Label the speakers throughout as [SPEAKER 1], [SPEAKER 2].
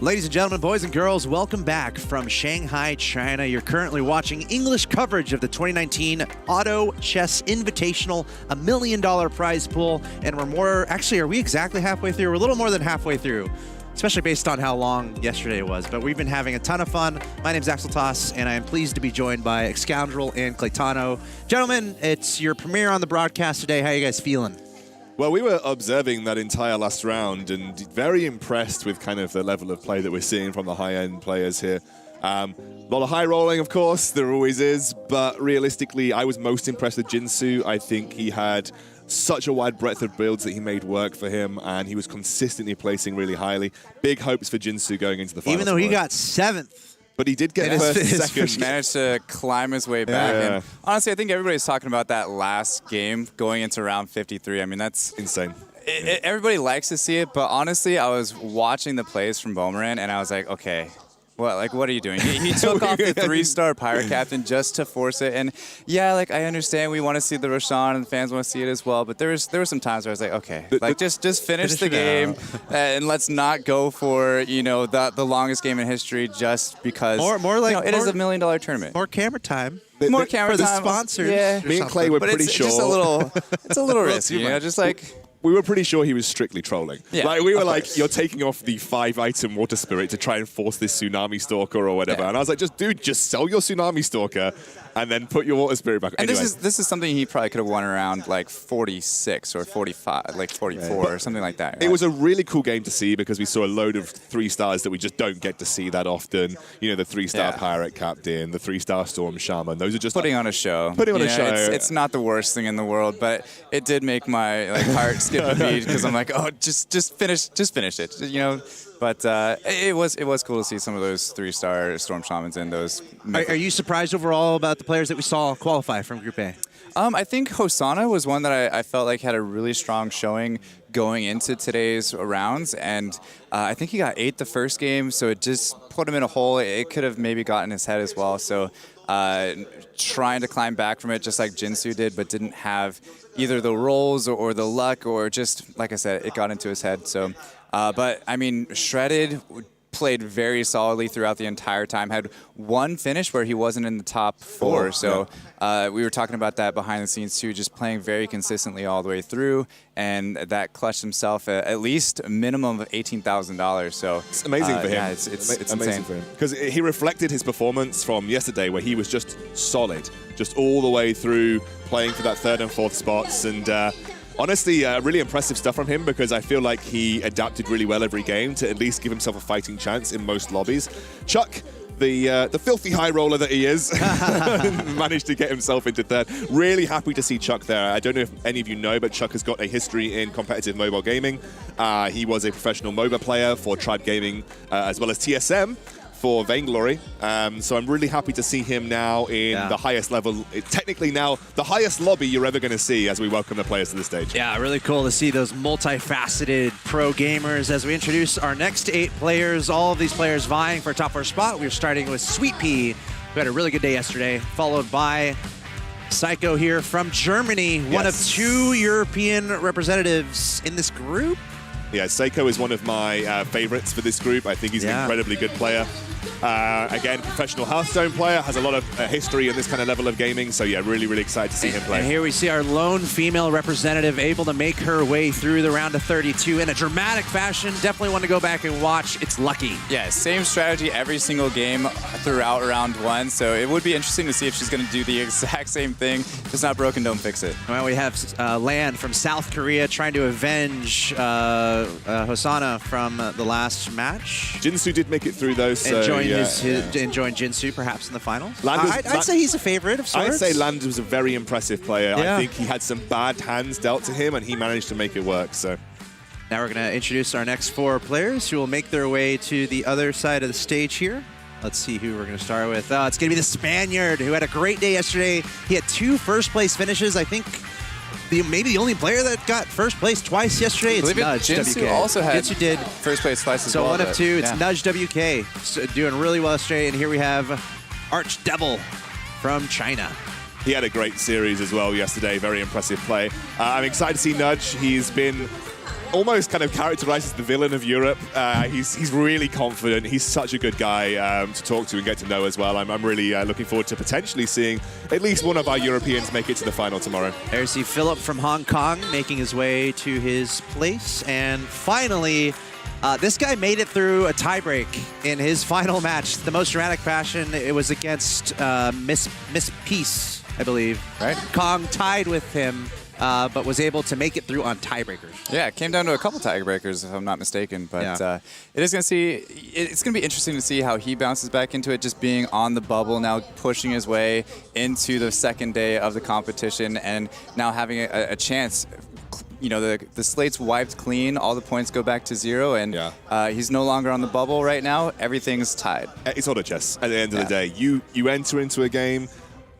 [SPEAKER 1] Ladies and gentlemen, boys and girls, welcome back from Shanghai, China. You're currently watching English coverage of the 2019 Auto Chess Invitational, $1 million prize pool. And are we exactly halfway through? We're a little more than halfway through, especially based on how long yesterday was. But we've been having a ton of fun. My name's Axel Toss, and I am pleased to be joined by Scoundrel and Claytano. Gentlemen, it's your premiere on the broadcast today. How are you guys feeling?
[SPEAKER 2] Well, we were observing that entire last round and very impressed with kind of the level of play that we're seeing from the high-end players here. A lot of high rolling, of course, there always is, but realistically, I was most impressed with Jinsu. I think he had such a wide breadth of builds that he made work for him, and he was consistently placing really highly. Big hopes for Jinsu going into the finals.
[SPEAKER 1] Even though he got 7th.
[SPEAKER 2] But he did get second.
[SPEAKER 3] Managed to climb his way back.
[SPEAKER 2] Yeah.
[SPEAKER 3] And honestly, I think everybody's talking about that last game going into round 53. I mean, that's
[SPEAKER 2] insane.
[SPEAKER 3] Everybody likes to see it, but honestly, I was watching the plays from Boomerang, and I was like, okay, what are you doing? He took off the 3-star Pirate Captain just to force it. And yeah, like I understand we want to see the Roshan and the fans want to see it as well. But there were some times where I was like, okay, like just finish the game and let's not go for, you know, the longest game in history just because
[SPEAKER 1] more like,
[SPEAKER 3] you know, it is $1 million tournament.
[SPEAKER 1] More camera time.
[SPEAKER 3] More camera
[SPEAKER 1] for
[SPEAKER 3] time.
[SPEAKER 1] the sponsors.
[SPEAKER 3] Yeah.
[SPEAKER 2] Me and Clay were pretty sure.
[SPEAKER 3] It's a little risky, you know, just like.
[SPEAKER 2] We were pretty sure he was strictly trolling.
[SPEAKER 3] Yeah,
[SPEAKER 2] like we were like, you're taking off the 5-item water spirit to try and force this tsunami stalker or whatever. Yeah. And I was like, just sell your tsunami stalker and then put your water spirit back.
[SPEAKER 3] And
[SPEAKER 2] anyway.
[SPEAKER 3] this is something he probably could have won around like 46 or 45, like 44 or something like that. Right?
[SPEAKER 2] It was a really cool game to see because we saw a load of 3-stars that we just don't get to see that often. You know, the 3-star Pirate Captain, the 3-star Storm Shaman. Those are just
[SPEAKER 3] putting on a show.
[SPEAKER 2] Putting on a show.
[SPEAKER 3] It's not the worst thing in the world, but it did make my heart skip a beat because I'm like, oh, just finish it, you know. But it was cool to see some of those 3-star Storm Shamans in those.
[SPEAKER 1] Are you surprised overall about the players that we saw qualify from Group A?
[SPEAKER 3] I think Hosanna was one that I felt like had a really strong showing going into today's rounds, and I think he got 8th the first game, so it just put him in a hole. It could have maybe gotten his head as well, so trying to climb back from it just like Jinsu did, but didn't have either the rolls or the luck, or just, like I said, it got into his head. So, but I mean, Shredded played very solidly throughout the entire time, had one finish where he wasn't in the top 4. So we were talking about that behind the scenes too, just playing very consistently all the way through, and that clutched himself at least a minimum of $18,000. So
[SPEAKER 2] it's amazing for him.
[SPEAKER 3] Yeah, it's
[SPEAKER 2] amazing
[SPEAKER 3] insane
[SPEAKER 2] for him because he reflected his performance from yesterday, where he was just solid, just all the way through, playing for that 3rd and 4th spots, and honestly, really impressive stuff from him because I feel like he adapted really well every game to at least give himself a fighting chance in most lobbies. Chuck, the filthy high roller that he is, managed to get himself into 3rd. Really happy to see Chuck there. I don't know if any of you know, but Chuck has got a history in competitive mobile gaming. He was a professional MOBA player for Tribe Gaming as well as TSM for Vainglory. So I'm really happy to see him now in the highest level, technically now the highest lobby you're ever going to see as we welcome the players to the stage. Yeah,
[SPEAKER 1] really cool to see those multifaceted pro gamers as we introduce our next 8 players. All of these players vying for a top 4 spot. We're starting with Sweet Pea, who had a really good day yesterday, followed by Psycho here from Germany, one of 2 European representatives in this group.
[SPEAKER 2] Yeah, Seiko is one of my favorites for this group. I think he's an incredibly good player. Again, professional Hearthstone player, has a lot of history in this kind of level of gaming. So yeah, really, really excited to see him play.
[SPEAKER 1] And here we see our lone female representative able to make her way through the round of 32 in a dramatic fashion. Definitely want to go back and watch. It's Lucky.
[SPEAKER 3] Yeah, same strategy every single game throughout round 1. So it would be interesting to see if she's going to do the exact same thing. If it's not broken, don't fix it.
[SPEAKER 1] Well, we have Land from South Korea trying to avenge Hosanna from the last match.
[SPEAKER 2] Jinsu did make it through those.
[SPEAKER 1] And join Jinsu perhaps in the finals. I'd say he's a favorite of sorts.
[SPEAKER 2] I'd say Land was a very impressive player. Yeah. I think he had some bad hands dealt to him, and he managed to make it work. So
[SPEAKER 1] now we're going to introduce our next 4 players who will make their way to the other side of the stage here. Let's see who we're going to start with. It's going to be the Spaniard who had a great day yesterday. He had 2 first-place finishes. I think maybe the only player that got first place twice yesterday. It's Nudge
[SPEAKER 3] Jinsu
[SPEAKER 1] WK.
[SPEAKER 3] also had
[SPEAKER 1] Jinsu did
[SPEAKER 3] first place twice as well.
[SPEAKER 1] So 1 of 2. It's Nudge WK so doing really well yesterday. And here we have Archdevil from China.
[SPEAKER 2] He had a great series as well yesterday. Very impressive play. I'm excited to see Nudge. He's been almost kind of characterizes the villain of Europe. He's really confident. He's such a good guy to talk to and get to know as well. I'm really looking forward to potentially seeing at least one of our Europeans make it to the final tomorrow.
[SPEAKER 1] There you see Philip from Hong Kong making his way to his place. And finally, this guy made it through a tiebreak in his final match. The most dramatic fashion, it was against Miss Peace, I believe.
[SPEAKER 3] Right.
[SPEAKER 1] Kong tied with him. But was able to make it through on tiebreakers.
[SPEAKER 3] Yeah, it came down to a couple tiebreakers, if I'm not mistaken. But
[SPEAKER 1] Yeah.
[SPEAKER 3] it's going to be interesting to see how he bounces back into it, just being on the bubble, now pushing his way into the second day of the competition, and now having a chance. You know, the slate's wiped clean, all the points go back to 0, and he's no longer on the bubble right now. Everything's tied.
[SPEAKER 2] It's auto chess at the end of the day. You enter into a game,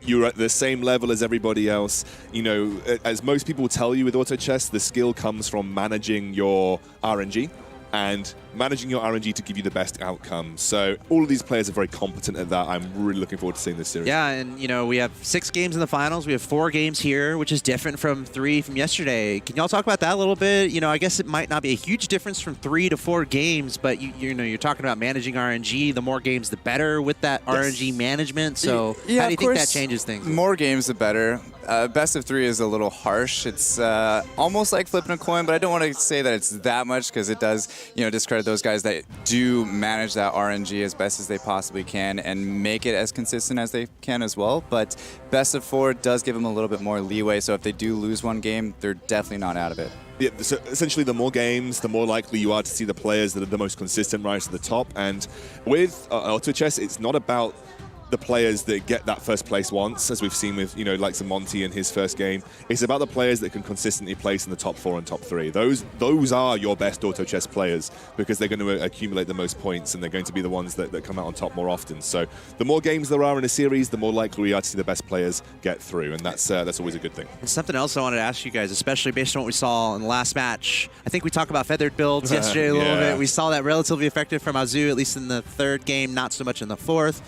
[SPEAKER 2] you're at the same level as everybody else. You know, as most people tell you with auto chess, the skill comes from managing your RNG and managing your RNG to give you the best outcome. So all of these players are very competent at that. I'm really looking forward to seeing this series.
[SPEAKER 1] Yeah, and you know, we have 6 games in the finals. We have 4 games here, which is different from 3 from yesterday. Can y'all talk about that a little bit? You know, I guess it might not be a huge difference from 3 to 4 games, but you know, you're talking about managing RNG. The more games, the better with that RNG management. So how do you think that changes things?
[SPEAKER 3] More games, the better. Best of 3 is a little harsh. It's almost like flipping a coin, but I don't want to say that it's that much because it does, you know, discredit those guys that do manage that RNG as best as they possibly can and make it as consistent as they can as well. But best of 4 does give them a little bit more leeway. So if they do lose one game, they're definitely not out of it.
[SPEAKER 2] Yeah, so essentially, the more games, the more likely you are to see the players that are the most consistent rise to the top. And with auto chess, it's not about the players that get that first place once, as we've seen with, you know, like Monty in his first game. It's about the players that can consistently place in the top 4 and top 3. Those are your best auto chess players because they're going to accumulate the most points and they're going to be the ones that come out on top more often. So the more games there are in a series, the more likely we are to see the best players get through, and that's always a good thing.
[SPEAKER 1] And something else I wanted to ask you guys, especially based on what we saw in the last match. I think we talked about feathered builds yesterday a little bit. We saw that relatively effective from Azu, at least in the 3rd game, not so much in the 4th.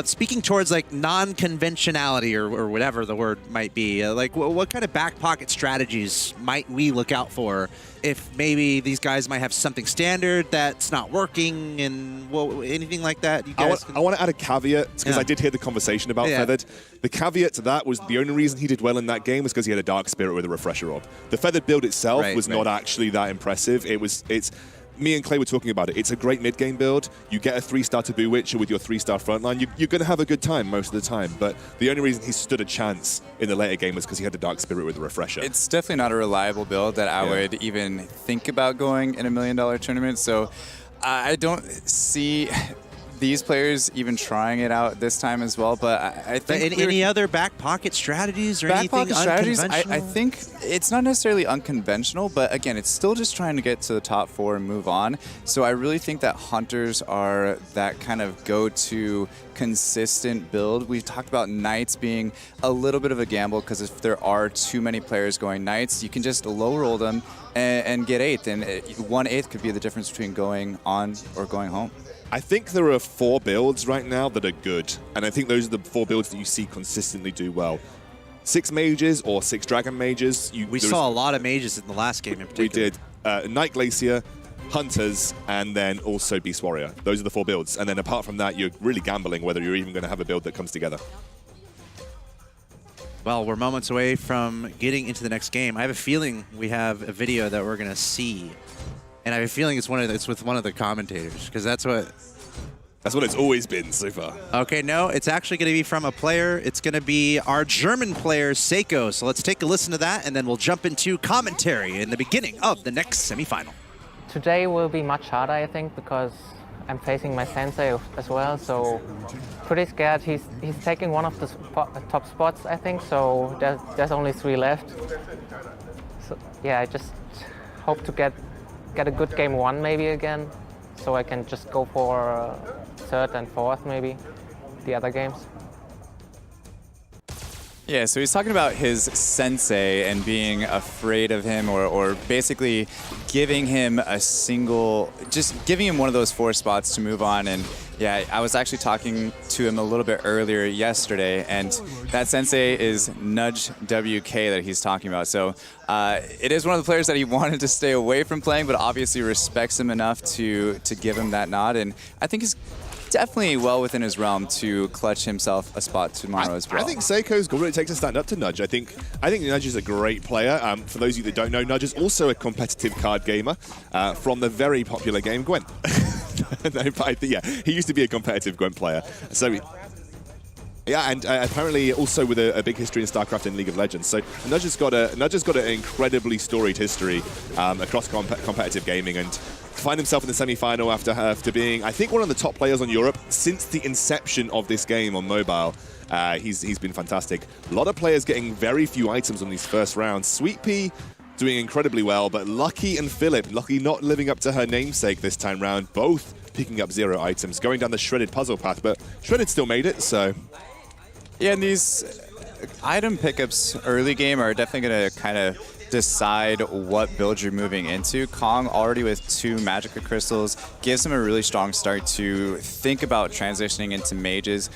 [SPEAKER 1] Speaking towards like non-conventionality or whatever the word might be, like what kind of back pocket strategies might we look out for if maybe these guys might have something standard that's not working and anything like that? You guys
[SPEAKER 2] I want to add a caveat because I did hear the conversation about feathered. The caveat to that was the only reason he did well in that game was because he had a dark spirit with a refresher orb. The feathered build itself was not actually that impressive. It's me and Clay were talking about it. It's a great mid-game build. You get a 3-star Taboo Witcher with your 3-star frontline. You're going to have a good time most of the time. But the only reason he stood a chance in the later game was because he had a Dark Spirit with a Refresher.
[SPEAKER 3] It's definitely not a reliable build that I would even think about going in $1 million tournament. So I don't see these players even trying it out this time as well, but I think
[SPEAKER 1] any other back pocket strategies or anything unconventional?
[SPEAKER 3] I think it's not necessarily unconventional, but again, it's still just trying to get to the top 4 and move on. So I really think that Hunters are that kind of go-to consistent build. We've talked about Knights being a little bit of a gamble because if there are too many players going Knights, you can just low roll them and get 8th, and 1/8 could be the difference between going on or going home.
[SPEAKER 2] I think there are 4 builds right now that are good, and I think those are the 4 builds that you see consistently do well. 6 mages or 6 dragon mages.
[SPEAKER 1] We saw a lot of mages in the last game in particular.
[SPEAKER 2] We did. Knight Glacier, Hunters, and then also Beast Warrior. Those are the 4 builds. And then apart from that, you're really gambling whether you're even going to have a build that comes together.
[SPEAKER 1] Well, we're moments away from getting into the next game. I have a feeling we have a video that we're going to see. And I have a feeling it's with one of the commentators, because that's what
[SPEAKER 2] it's always been so far.
[SPEAKER 1] Okay, no, it's actually going to be from a player. It's going to be our German player, Seiko. So let's take a listen to that, and then we'll jump into commentary in the beginning of the next semifinal.
[SPEAKER 4] Today will be much harder, I think, because I'm facing my sensei as well. So pretty scared. He's taking one of the top spots, I think. So there's only 3 left. So yeah, I just hope to get a good game 1 maybe again, so I can just go for 3rd and 4th maybe, the other games.
[SPEAKER 3] Yeah, so he's talking about his sensei and being afraid of him, or basically giving him just giving him one of those 4 spots to move on. And Yeah, I was actually talking to him a little bit earlier yesterday, and that sensei is Nudge WK that he's talking about. So it is one of the players that he wanted to stay away from playing, but obviously respects him enough to give him that nod. And I think he's definitely well within his realm to clutch himself a spot tomorrow as well.
[SPEAKER 2] I think Seiko's got what it takes to stand up to Nudge. I think Nudge is a great player. For those of you that don't know, Nudge is also a competitive card gamer from the very popular game Gwent. No, but yeah, he used to be a competitive Gwent player. So yeah, and apparently also with a big history in StarCraft and League of Legends. So Nudge has got an incredibly storied history across competitive gaming, and to find himself in the semi-final after being, I think, one of the top players on Europe since the inception of this game on mobile. He's been fantastic. A lot of players getting very few items on these first rounds. Sweet Pea doing incredibly well, but Lucky and Philip, Lucky not living up to her namesake this time round, both picking up 0 items, going down the Shredded puzzle path, but Shredded still made it, so...
[SPEAKER 3] Yeah, and these item pickups early game are definitely going to kind of decide what build you're moving into. Kong already with 2 Magicka Crystals gives him a really strong start to think about transitioning into mages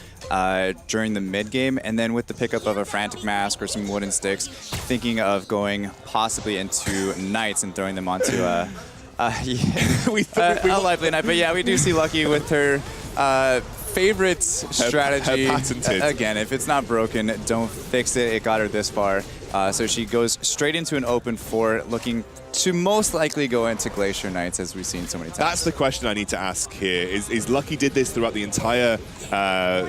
[SPEAKER 3] during the mid game, and then with the pickup of a Frantic Mask or some Wooden Sticks, thinking of going possibly into Knights and throwing them onto a lively Knight. But yeah, we do see Lucky with her favorite strategy.
[SPEAKER 2] Her patented.
[SPEAKER 3] Again, if it's not broken, don't fix it. It got her this far. So she goes straight into an open fort, looking to most likely go into Glacier Knights, as we've seen so many times.
[SPEAKER 2] That's the question I need to ask here. Is Lucky did this throughout the entire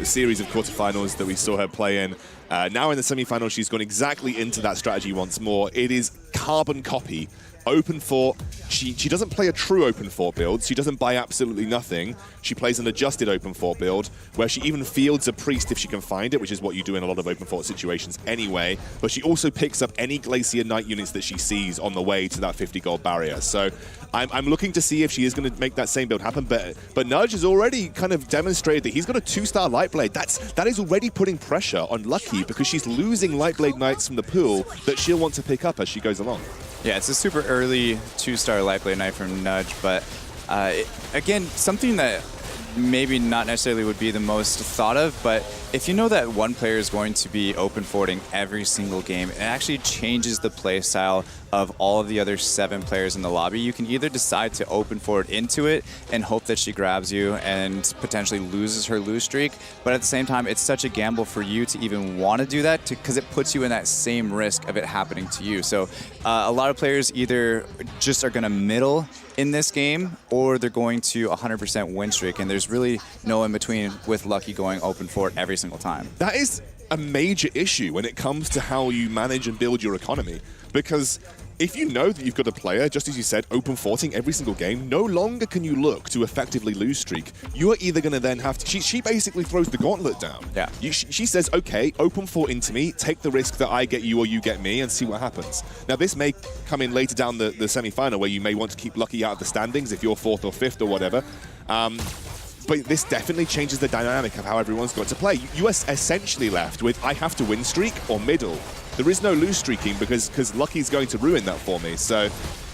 [SPEAKER 2] series of quarterfinals that we saw her play in. Now in the semi-final, she's gone exactly into that strategy once more. It is carbon copy. Open fort. She doesn't play a true open fort build. She doesn't buy absolutely nothing. She plays an adjusted open fort build where she even fields a priest if she can find it, which is what you do in a lot of open fort situations anyway. But she also picks up any Glacier Knight units that she sees on the way to that 50 gold barrier. So I'm looking to see if she is going to make that same build happen. But Nudge has already kind of demonstrated that he's got a 2-star Lightblade. That is already putting pressure on Lucky because she's losing Lightblade Knights from the pool that she'll want to pick up as she goes along.
[SPEAKER 3] Yeah, it's a super early 2-star Lightblade Knight from Nudge, but again, something that maybe not necessarily would be the most thought of, but if you know that one player is going to be open forwarding every single game, it actually changes the play style of all of the other 7 players in the lobby. You can either decide to open forward into it and hope that she grabs you and potentially loses her lose streak, but at the same time, it's such a gamble for you to even want to do that because it puts you in that same risk of it happening to you. So a lot of players either just are going to middle in this game or they're going to 100% win streak, and there's really no in between with Lucky going open forward every single time.
[SPEAKER 2] That is a major issue when it comes to how you manage and build your economy, because if you know that you've got a player, just as you said, open forting every single game, no longer can you look to effectively lose streak. You are either going to then have to... She basically throws the gauntlet down.
[SPEAKER 3] Yeah.
[SPEAKER 2] She says, okay, open fort into me, take the risk that I get you or you get me and see what happens. Now, this may come in later down the semi-final where you may want to keep Lucky out of the standings if you're 4th or 5th or whatever. But this definitely changes the dynamic of how everyone's got to play. You are essentially left with, I have to win streak or middle. There is no lose streaking because Lucky's going to ruin that for me. So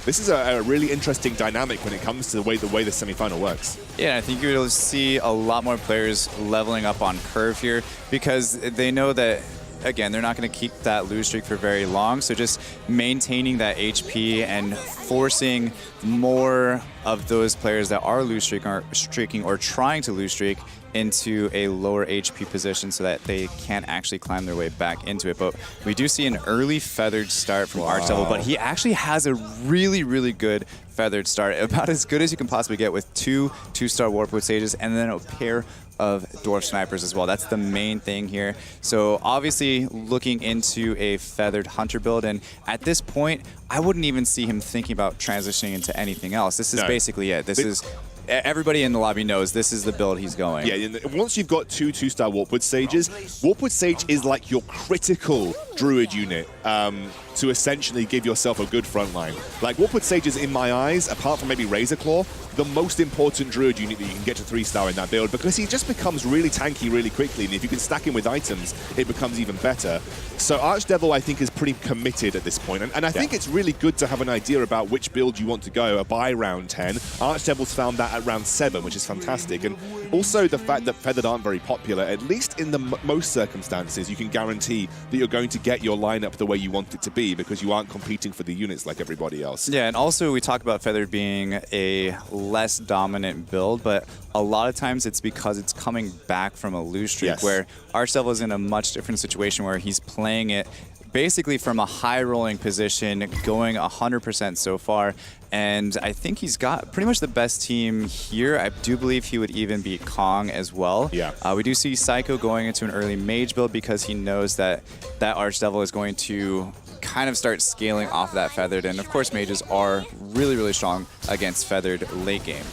[SPEAKER 2] this is a really interesting dynamic when it comes to the way the semi-final works.
[SPEAKER 3] Yeah, I think you'll see a lot more players leveling up on curve here because they know that, again, they're not going to keep that lose streak for very long. So just maintaining that HP and forcing more of those players that are lose streaking or trying to lose streak into a lower HP position so that they can't actually climb their way back into it. But we do see an early feathered start from Archdevil, but he actually has a really, really good feathered start, about as good as you can possibly get with 2 2-star Warpwood Sages and then a pair of Dwarf Snipers as well. That's the main thing here. So obviously looking into a feathered Hunter build, and at this point, I wouldn't even see him thinking about transitioning into anything else. This is basically it. This is... Everybody in the lobby knows this is the build he's going.
[SPEAKER 2] Yeah, once you've got 2 2-star Warpwood Sages, Warpwood Sage is like your critical Druid unit to essentially give yourself a good front line. Like, Warpwood Sages, in my eyes, apart from maybe Razor Claw, the most important druid unit that you can get to 3-star in that build, because he just becomes really tanky really quickly, and if you can stack him with items, it becomes even better. So Archdevil, I think, is pretty committed at this point, and I think it's really good to have an idea about which build you want to go by round 10. Archdevil's found that at round 7, which is fantastic, and also the fact that Feathered aren't very popular, at least in the most circumstances, you can guarantee that you're going to get your lineup the way you want it to be, because you aren't competing for the units like everybody else.
[SPEAKER 3] Yeah, and also we talk about Feathered being a less dominant build, but a lot of times it's because it's coming back from a lose streak, where Archdevil is in a much different situation where he's playing it basically from a high rolling position, going 100% so far. And I think he's got pretty much the best team here. I do believe he would even beat Kong as well.
[SPEAKER 2] Yeah.
[SPEAKER 3] We do see Psycho going into an early mage build because he knows that Archdevil is going to kind of start scaling off that Feathered. And of course, mages are really, really strong against Feathered late game.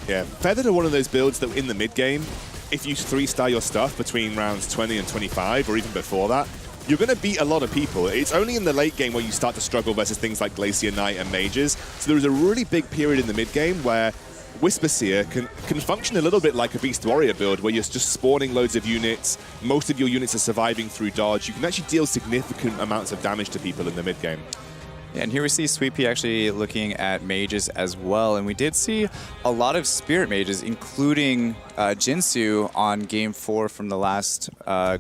[SPEAKER 2] Yeah, Feathered are one of those builds that in the mid game, if you 3-star your stuff between rounds 20 and 25, or even before that, you're going to beat a lot of people. It's only in the late game where you start to struggle versus things like Glacier Knight and mages. So there is a really big period in the mid game where Whisper Seer can function a little bit like a Beast Warrior build, where you're just spawning loads of units. Most of your units are surviving through dodge. You can actually deal significant amounts of damage to people in the mid game.
[SPEAKER 3] And here we see Sweet Pea actually looking at mages as well. And we did see a lot of spirit mages, including Jinsu on game 4 from the last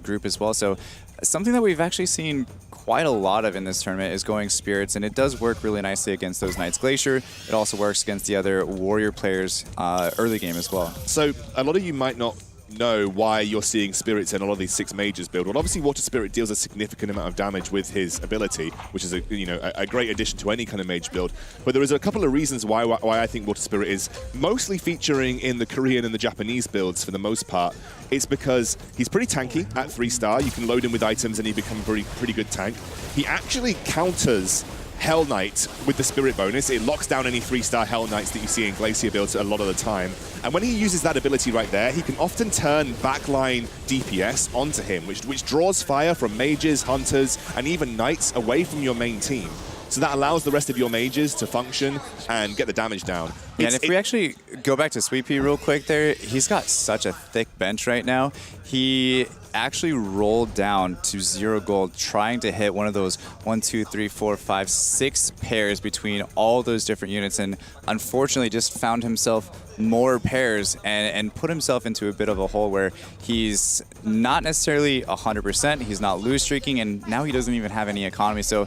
[SPEAKER 3] group as well. So something that we've actually seen quite a lot of in this tournament is going spirits, and it does work really nicely against those Knights Glacier. It also works against the other warrior players early game as well.
[SPEAKER 2] So a lot of you might not know why you're seeing spirits in a lot of these 6 mages build. Well, obviously Water Spirit deals a significant amount of damage with his ability, which is a great addition to any kind of mage build. But there is a couple of reasons why I think Water Spirit is mostly featuring in the Korean and the Japanese builds for the most part. It's because he's pretty tanky at 3-star. You can load him with items and he becomes a pretty good tank. He actually counters Hell Knight with the Spirit bonus. It locks down any 3-star Hell Knights that you see in Glacier builds a lot of the time. And when he uses that ability right there, he can often turn backline DPS onto him, which draws fire from mages, hunters, and even knights away from your main team. So that allows the rest of your mages to function and get the damage down.
[SPEAKER 3] Yeah, and if we actually go back to Sweet Pea real quick there, he's got such a thick bench right now. He actually rolled down to 0 gold trying to hit one of those 1, 2, 3, 4, 5, 6 pairs between all those different units, and unfortunately just found himself more pairs and put himself into a bit of a hole where he's not necessarily 100%, he's not lose streaking, and now he doesn't even have any economy. So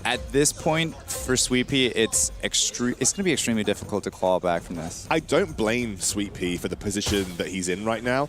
[SPEAKER 3] at this point, for Sweet Pea, it's going to be extremely difficult to claw back from this.
[SPEAKER 2] I don't blame Sweet Pea for the position that he's in right now.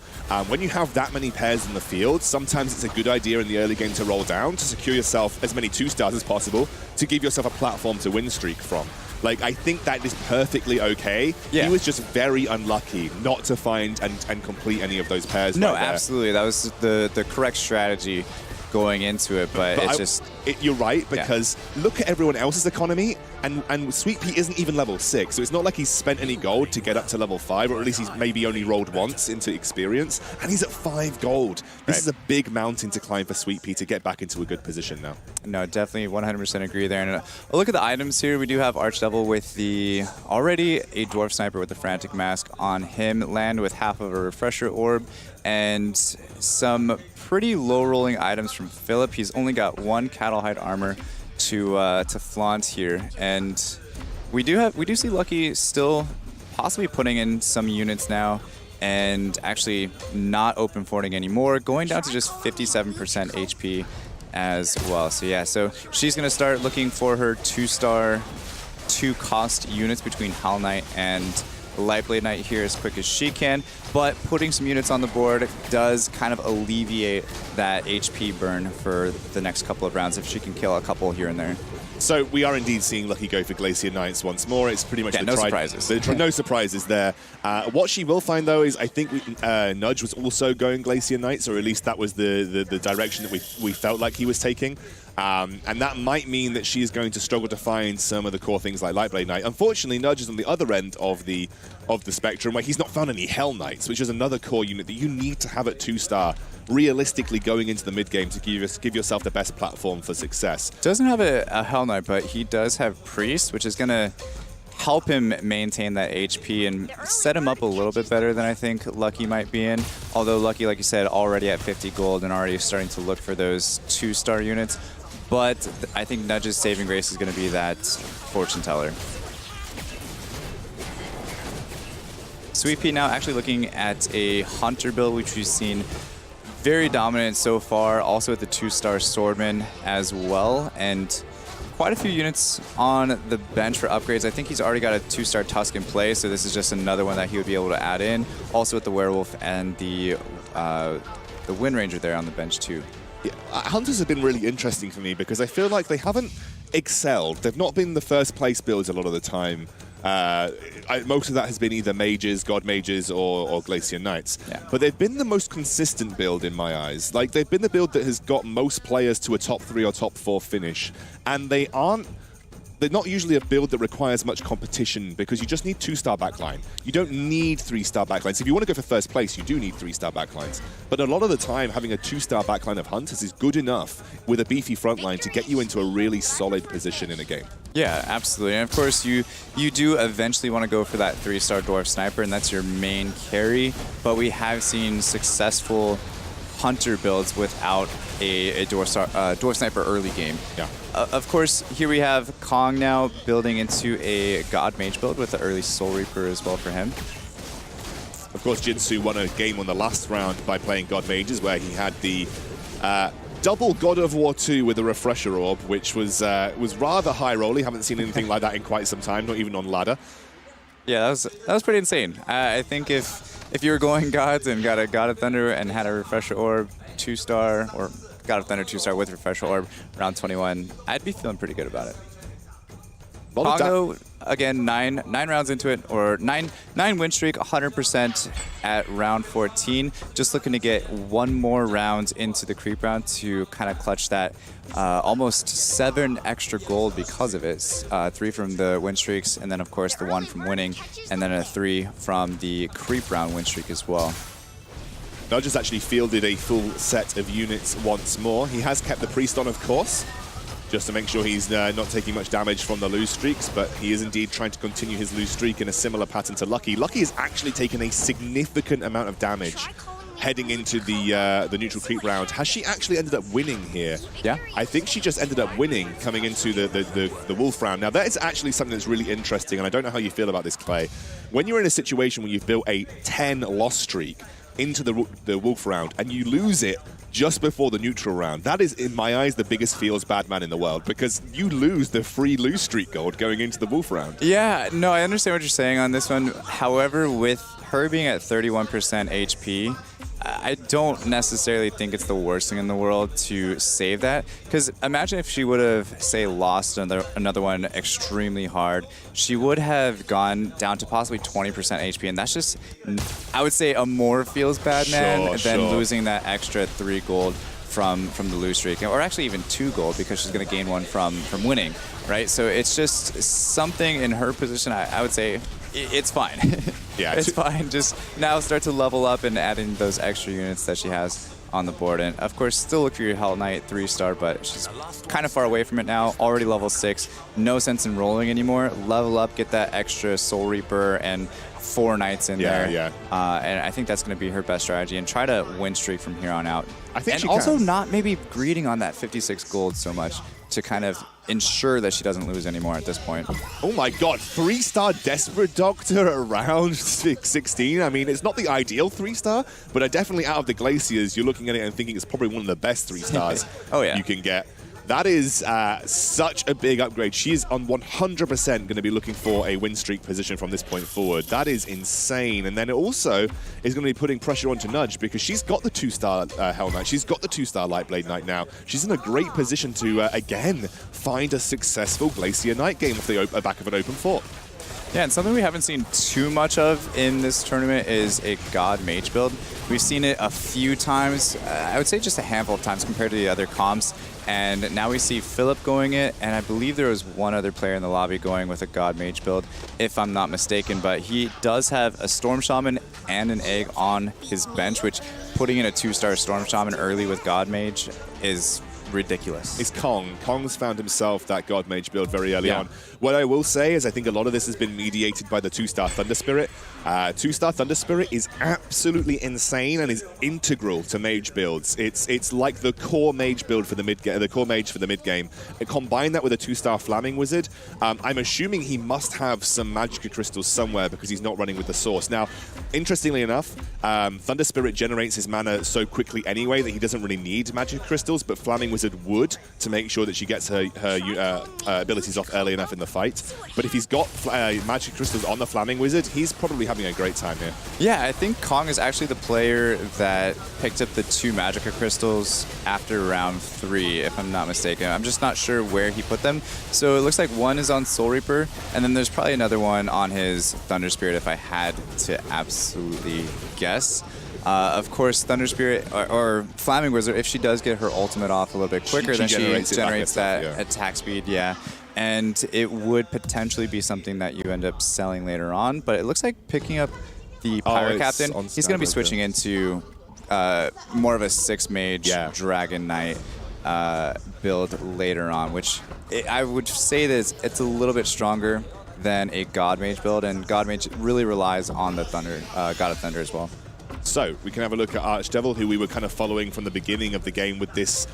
[SPEAKER 2] When you have that many pairs in the field, sometimes it's a good idea in the early game to roll down, to secure yourself as many 2-stars as possible, to give yourself a platform to win streak from. Like, I think that is perfectly okay. Yeah. He was just very unlucky not to find and complete any of those pairs.
[SPEAKER 3] No,
[SPEAKER 2] right there.
[SPEAKER 3] Absolutely. That was the correct strategy going into it, but it's
[SPEAKER 2] you're right, because look at everyone else's economy, and Sweet Pea isn't even level 6, so it's not like he's spent any gold to get up to level 5, or at least he's maybe only rolled once into experience, and he's at 5 gold. This is a big mountain to climb for Sweet Pea to get back into a good position now.
[SPEAKER 3] No, definitely 100% agree there. And a look at the items here. We do have Archdevil with already a Dwarf Sniper with the Frantic Mask on him, land with half of a Refresher Orb, and some pretty low rolling items from Philip. He's only got 1 Cattle Hide armor to flaunt here, and we do see Lucky still possibly putting in some units now and actually not open forting anymore, going down to just 57% HP as well. So yeah, so she's gonna start looking for her 2-star 2-cost units between Hell Knight and Lightblade Knight here as quick as she can, but putting some units on the board does kind of alleviate that HP burn for the next couple of rounds if she can kill a couple here and there.
[SPEAKER 2] So we are indeed seeing Lucky go for Glacier Knights once more. It's pretty much
[SPEAKER 3] no surprises.
[SPEAKER 2] No surprises there. What she will find though is I think Nudge was also going Glacier Knights, or at least that was the direction that we felt like he was taking. And that might mean that she is going to struggle to find some of the core things like Lightblade Knight. Unfortunately, Nudge is on the other end of the spectrum, where he's not found any Hell Knights, which is another core unit that you need to have at 2-star realistically going into the mid-game to give yourself the best platform for success.
[SPEAKER 3] Doesn't have a Hell Knight, but he does have Priest, which is going to help him maintain that HP and set him up a little bit better than I think Lucky might be in. Although Lucky, like you said, already at 50 gold and already starting to look for those 2-star units. But I think Nudge's saving grace is going to be that fortune teller. Sweet Pea now actually looking at a Hunter build, which we've seen very dominant so far, also with the 2-star Swordman as well, and quite a few units on the bench for upgrades. I think he's already got a 2-star Tusk in play, so this is just another one that he would be able to add in. Also with the Werewolf and the Wind Ranger there on the bench too.
[SPEAKER 2] Yeah, Hunters have been really interesting for me because I feel like they haven't excelled. They've not been the first place builds a lot of the time. Most of that has been either mages, god mages, or glacier knights.
[SPEAKER 3] Yeah.
[SPEAKER 2] But they've been the most consistent build in my eyes. Like, they've been the build that has got most players to a top 3 or top 4 finish, and they're not usually a build that requires much competition because you just need 2-star backline. You don't need 3-star backlines. If you want to go for first place, you do need 3-star backlines. But a lot of the time, having a 2-star backline of Hunters is good enough with a beefy frontline to get you into a really solid position in a game.
[SPEAKER 3] Yeah, absolutely. And of course, you do eventually want to go for that 3-star Dwarf Sniper, and that's your main carry. But we have seen successful Hunter builds without a Dwarf Sniper early game.
[SPEAKER 2] Yeah.
[SPEAKER 3] Of course, here we have Kong now building into a God Mage build with the early Soul Reaper as well for him.
[SPEAKER 2] Of course, Jinsu won a game on the last round by playing God Mages, where he had the double God of War 2 with a Refresher Orb, which was rather high rolly. Haven't seen anything like that in quite some time, not even on ladder.
[SPEAKER 3] Yeah, that was pretty insane. I think if you were going Gods and got a God of Thunder and had a Refresher Orb 2-star, or God of Thunder 2-star with Refresher Orb round 21, I'd be feeling pretty good about it. Pongo, again, nine rounds into it, or nine win streak, 100% at round 14. Just looking to get one more round into the creep round to kind of clutch that almost 7 extra gold because of it. 3 from the win streaks, and then of course the 1 from winning, and then a 3 from the creep round win streak as well.
[SPEAKER 2] Nudge has actually fielded a full set of units once more. He has kept the Priest on, of course, just to make sure he's not taking much damage from the lose streaks, but he is indeed trying to continue his lose streak in a similar pattern to Lucky. Lucky has actually taken a significant amount of damage heading into the neutral creep round. Has she actually ended up winning here?
[SPEAKER 3] Yeah.
[SPEAKER 2] I think she just ended up winning coming into the wolf round. Now, that is actually something that's really interesting, and I don't know how you feel about this, Clay. When you're in a situation where you've built a 10 loss streak into the wolf round and you lose it just before the neutral round, that is, in my eyes, the biggest feels bad man in the world, because you lose the free lose streak gold going into the wolf round.
[SPEAKER 3] Yeah, no, I understand what you're saying on this one. However, with her being at 31% HP, I don't necessarily think it's the worst thing in the world to save that, because imagine if she would have, say, lost another one extremely hard. She would have gone down to possibly 20% HP, and that's just, I would say, a more feels bad man than losing that extra 3 gold from the lose streak, or actually even 2 gold, because she's going to gain 1 from winning, right? So it's just something in her position. I would say it's fine.
[SPEAKER 2] Yeah,
[SPEAKER 3] it's fine. Just now start to level up and add in those extra units that she has on the board. And of course, still look for your Hell Knight 3-star, but she's kind of far away from it now. Already level 6. No sense in rolling anymore. Level up, get that extra Soul Reaper and 4 Knights in there.
[SPEAKER 2] Yeah.
[SPEAKER 3] And I think that's going to be her best strategy, and try to win streak from here on out.
[SPEAKER 2] I think
[SPEAKER 3] and
[SPEAKER 2] she
[SPEAKER 3] also
[SPEAKER 2] can.
[SPEAKER 3] not maybe greeting on that 56 gold so much to kind of ensure that she doesn't lose anymore at this point.
[SPEAKER 2] Oh my god, 3-star Desperate Doctor around 16. I mean, it's not the ideal 3-star, but definitely out of the Glaciers, you're looking at it and thinking it's probably one of the best 3-stars
[SPEAKER 3] oh, yeah.
[SPEAKER 2] you can get. That is such a big upgrade. She is on 100% going to be looking for a win streak position from this point forward. That is insane. And then it also is going to be putting pressure onto Nudge, because she's got the 2-star Hell Knight. She's got the 2-star Lightblade Knight now. She's in a great position to, again, find a successful Glacier Knight game off the back of an open fort.
[SPEAKER 3] Yeah, and something we haven't seen too much of in this tournament is a God Mage build. We've seen it a few times, I would say just a handful of times compared to the other comps, and now we see Philip going it, and I believe there was one other player in the lobby going with a God Mage build, if I'm not mistaken, but he does have a Storm Shaman and an Egg on his bench, which putting in a 2-star Storm Shaman early with God Mage is ridiculous.
[SPEAKER 2] It's Kong. Kong's found himself that God Mage build very early
[SPEAKER 3] Yeah.
[SPEAKER 2] on. What I will say is I think a lot of this has been mediated by the 2-star Thunder Spirit. 2-star Thunder Spirit is absolutely insane and is integral to mage builds. It's like the core mage build for the mid game. Combine that with a 2-star Flaming Wizard. I'm assuming he must have some Magic Crystals somewhere because he's not running with the source. Now, interestingly enough, Thunder Spirit generates his mana so quickly anyway that he doesn't really need Magic Crystals, but Flaming Wizard would to make sure that she gets her abilities off early enough in the fight. But if he's got Magic Crystals on the Flaming Wizard, he's probably having a great time here.
[SPEAKER 3] Yeah, I think Kong is actually the player that picked up the 2 Magica Crystals after round 3, if I'm not mistaken. I'm just not sure where he put them. So it looks like one is on Soul Reaper, and then there's probably another one on his Thunder Spirit if I had to absolutely guess. Of course, Thunder Spirit or Flaming Wizard, if she does get her ultimate off a little bit quicker, then she generates that attack speed, yeah. And it would potentially be something that you end up selling later on. But it looks like picking up the Pirate Captain, he's going to be switching into more of a 6-mage Dragon Knight build later on, which I would say that it's a little bit stronger than a God Mage build, and God Mage really relies on the Thunder, God of Thunder as well.
[SPEAKER 2] So we can have a look at Archdevil, who we were kind of following from the beginning of the game with this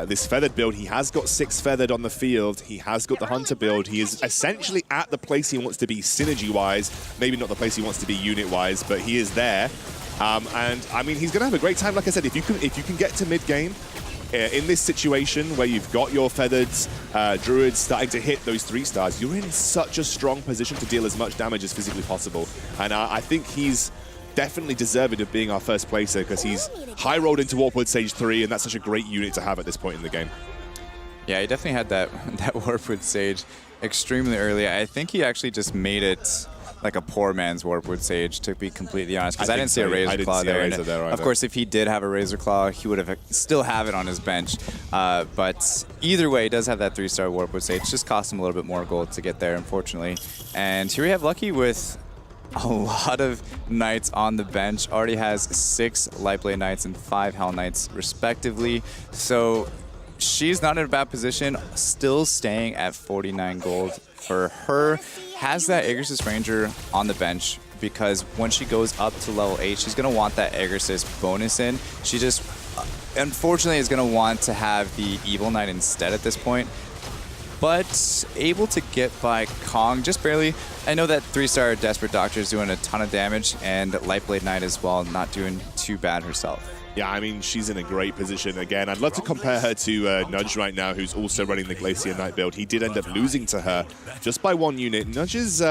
[SPEAKER 2] this feathered build. He has got 6 feathered on the field. He has got the Hunter build. He is essentially at the place he wants to be synergy-wise. Maybe not the place he wants to be unit-wise, but he is there. And I mean, he's going to have a great time. Like I said, if you can get to mid-game, in this situation where you've got your feathered druids starting to hit those 3-stars, you're in such a strong position to deal as much damage as physically possible. And I think he's definitely deserving of being our first placer because he's high rolled into Warpwood Sage 3, and that's such a great unit to have at this point in the game.
[SPEAKER 3] Yeah, he definitely had that Warpwood Sage extremely early. I think he actually just made it like a poor man's Warpwood Sage, to be completely honest, because I didn't see a Razor Claw there. Of course, if he did have a Razor Claw, he would have still have it on his bench. But either way, he does have that 3-star Warpwood Sage. Just cost him a little bit more gold to get there, unfortunately. And here we have Lucky with a lot of Knights on the bench. Already has 6 Lightblade Knights and 5 Hell Knights, respectively. So she's not in a bad position, still staying at 49 gold. For her, has that Aegis Ranger on the bench, because when she goes up to level 8, she's going to want that Aegis bonus in. She just, unfortunately, is going to want to have the Evil Knight instead at this point. But able to get by Kong, just barely. I know that 3-star Desperate Doctor is doing a ton of damage, and Lightblade Knight as well, not doing too bad herself.
[SPEAKER 2] Yeah, I mean, she's in a great position. Again, I'd love to compare her to Nudge right now, who's also running the Glacier Knight build. He did end up losing to her just by 1 unit. Nudge is...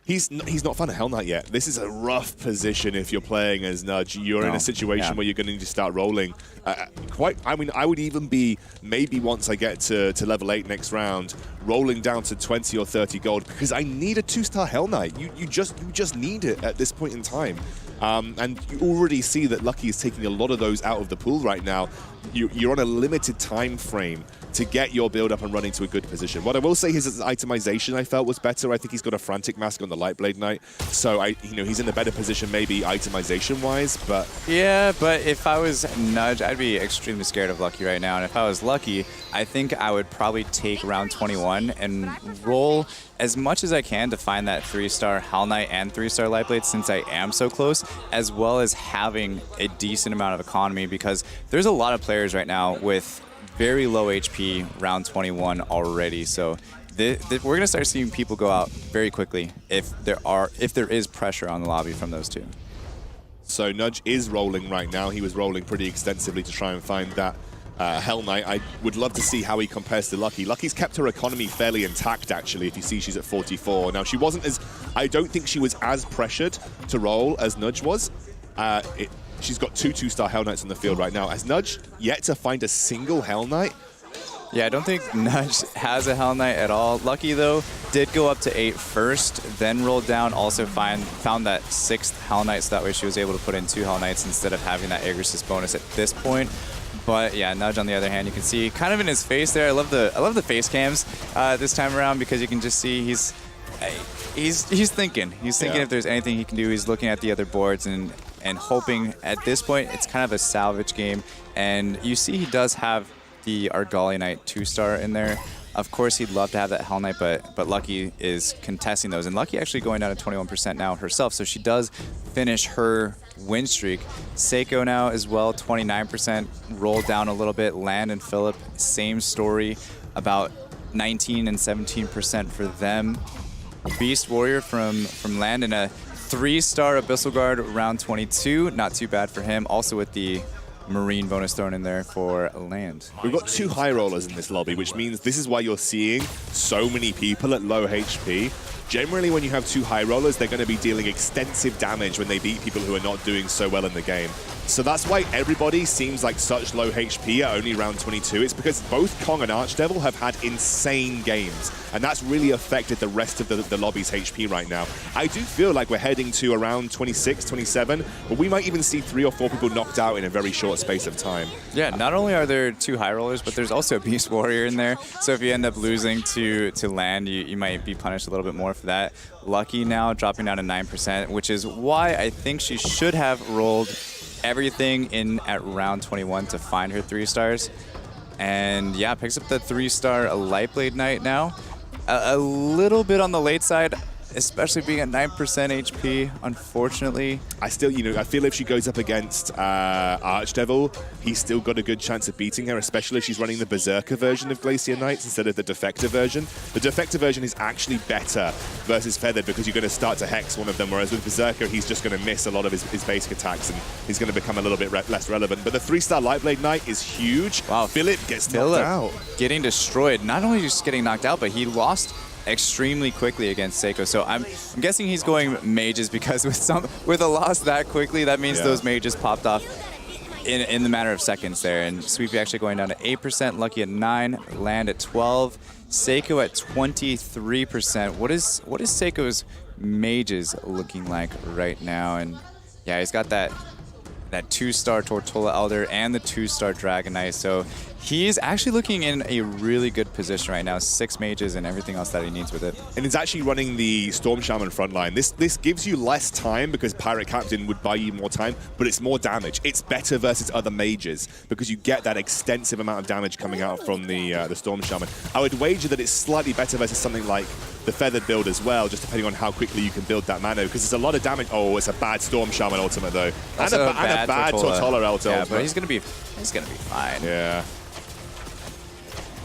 [SPEAKER 2] He's not found a Hell Knight yet. This is a rough position if you're playing as Nudge. You're in a situation where you're going to need to start rolling. I mean, I would even be, maybe once I get to level 8 next round, rolling down to 20 or 30 gold, because I need a 2-star Hell Knight. You just need it at this point in time. And you already see that Lucky is taking a lot of those out of the pool right now. You're on a limited time frame to get your build up and running to a good position. What I will say is his itemization I felt was better. I think he's got a Frantic Mask on the Lightblade Knight, so he's in a better position maybe itemization wise. But
[SPEAKER 3] yeah, but if I was Nudge, I'd be extremely scared of Lucky right now. And if I was Lucky, I think I would probably take round 21 and roll as much as I can to find that 3-star Hell Knight and 3-star Lightblade, since I am so close, as well as having a decent amount of economy, because there's a lot of players right now with very low HP round 21 already. So we're going to start seeing people go out very quickly if there is pressure on the lobby from those two.
[SPEAKER 2] So Nudge is rolling right now. He was rolling pretty extensively to try and find that Hell Knight. I would love to see how he compares to Lucky. Lucky's kept her economy fairly intact, actually. If you see, she's at 44. Now, I don't think she was as pressured to roll as Nudge was. She's got 2 2-star Hell Knights on the field right now. Has Nudge yet to find a single Hell Knight?
[SPEAKER 3] Yeah, I don't think Nudge has a Hell Knight at all. Lucky, though, did go up to 8 first, then rolled down, also found that 6th Hell Knight, so that way she was able to put in 2 Hell Knights instead of having that Aegis bonus at this point. But yeah, Nudge on the other hand, you can see kind of in his face there. I love the face cams this time around, because you can just see he's thinking. He's thinking if there's anything he can do. He's looking at the other boards and hoping. At this point, it's kind of a salvage game, and you see he does have the Argali Knight 2-star in there. Of course, he'd love to have that Hell Knight, but Lucky is contesting those. And Lucky actually going down to 21% now herself, so she does finish her win streak. Seiko now as well, 29%, rolled down a little bit. Land and Philip, same story, about 19 and 17% for them. Beast Warrior from Land and a 3-star Abyssal Guard, round 22. Not too bad for him. Also with the Marine bonus thrown in there for Land.
[SPEAKER 2] We've got 2 high rollers in this lobby, which means this is why you're seeing so many people at low HP. Generally, when you have 2 high rollers, they're going to be dealing extensive damage when they beat people who are not doing so well in the game. So that's why everybody seems like such low HP at only round 22. It's because both Kong and Archdevil have had insane games, and that's really affected the rest of the lobby's HP right now. I do feel like we're heading to around 26, 27, but we might even see 3 or 4 people knocked out in a very short space of time.
[SPEAKER 3] Yeah, not only are there 2 high rollers, but there's also a Beast Warrior in there. So if you end up losing to Land, you might be punished a little bit more for that. Lucky now dropping down to 9%, which is why I think she should have rolled everything in at round 21 to find her 3 stars. And yeah, picks up the 3-star Lightblade Knight now. A little bit on the late side, especially being at 9% HP, unfortunately.
[SPEAKER 2] I still, I feel if she goes up against Archdevil, he's still got a good chance of beating her, especially if she's running the Berserker version of Glacier Knights instead of the Defector version. The Defector version is actually better versus Feathered because you're going to start to hex one of them, whereas with Berserker, he's just going to miss a lot of his basic attacks and he's going to become a little bit less relevant. But the 3-star Lightblade Knight is huge. Wow. Philip gets knocked out.
[SPEAKER 3] Getting destroyed. Not only just getting knocked out, but he lost extremely quickly against Seiko. So I'm guessing he's going mages because with a loss that quickly, that means those mages popped off in the matter of seconds there. And Sweepy actually going down to 8%, Lucky at 9%, Land at 12%, Seiko at 23%. What is Seiko's mages looking like right now? And yeah, he's got that 2-star Tortola Elder and the 2-star Dragon Knight. So he's actually looking in a really good position right now. 6 mages and everything else that he needs with it.
[SPEAKER 2] And he's actually running the Storm Shaman frontline. This gives you less time because Pirate Captain would buy you more time, but it's more damage. It's better versus other mages because you get that extensive amount of damage coming out from the Storm Shaman. I would wager that it's slightly better versus something like the Feathered build as well, just depending on how quickly you can build that mana, because it's a lot of damage. Oh, it's a bad Storm Shaman ultimate though, and a bad Tortola ultimate.
[SPEAKER 3] Yeah, but he's gonna be fine.
[SPEAKER 2] Yeah.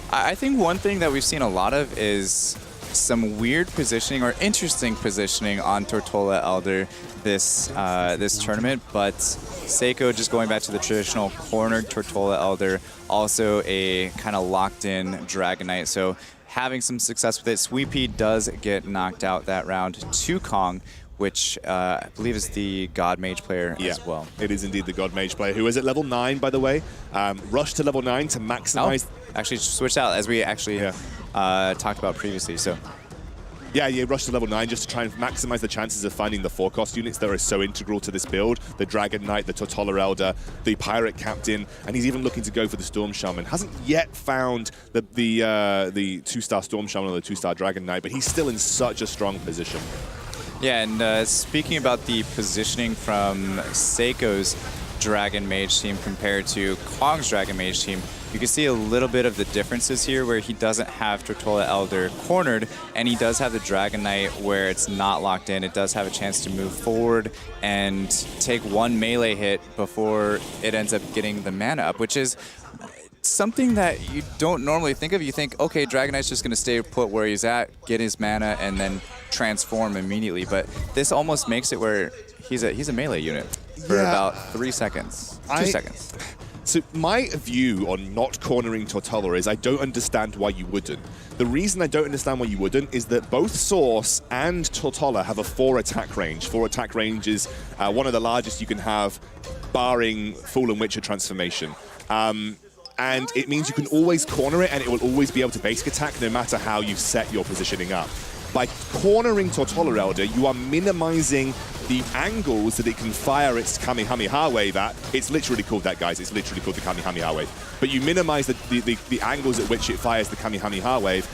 [SPEAKER 3] I think one thing that we've seen a lot of is some weird positioning or interesting positioning on Tortola Elder this tournament, but Seiko just going back to the traditional cornered Tortola Elder, also a kind of locked-in Dragon Knight. So having some success with it. Sweepy does get knocked out that round to Kong, which I believe is the God Mage player as well.
[SPEAKER 2] It is indeed the God Mage player, who is at level 9, by the way. Rushed to level 9 to maximize...
[SPEAKER 3] Oh, actually switched out, as we actually talked about previously. So
[SPEAKER 2] Yeah, rushed to level 9 just to try and maximize the chances of finding the 4-cost units that are so integral to this build. The Dragon Knight, the Tortola Elder, the Pirate Captain, and he's even looking to go for the Storm Shaman. Hasn't yet found the 2-star Storm Shaman or the 2-star Dragon Knight, but he's still in such a strong position.
[SPEAKER 3] Yeah, and speaking about the positioning from Seiko's Dragon Mage team compared to Kong's Dragon Mage team, you can see a little bit of the differences here where he doesn't have Tortola Elder cornered, and he does have the Dragon Knight where it's not locked in. It does have a chance to move forward and take one melee hit before it ends up getting the mana up, which is something that you don't normally think of. You think, okay, Dragon Knight's just going to stay put where he's at, get his mana, and then transform immediately. But this almost makes it where he's a melee unit for about 3 seconds, 2 seconds.
[SPEAKER 2] So my view on not cornering Tortola is I don't understand why you wouldn't. The reason I don't understand why you wouldn't is that both Source and Tortola have a 4 attack range. 4 attack range is one of the largest you can have, barring Fool and Witcher transformation. And it means you can always corner it and it will always be able to basic attack no matter how you set your positioning up. By cornering Tortola Elder, you are minimizing the angles that it can fire its Kamehameha wave at, it's literally called that, guys. It's literally called the Kamehameha wave. But you minimize the angles at which it fires the Kamehameha wave,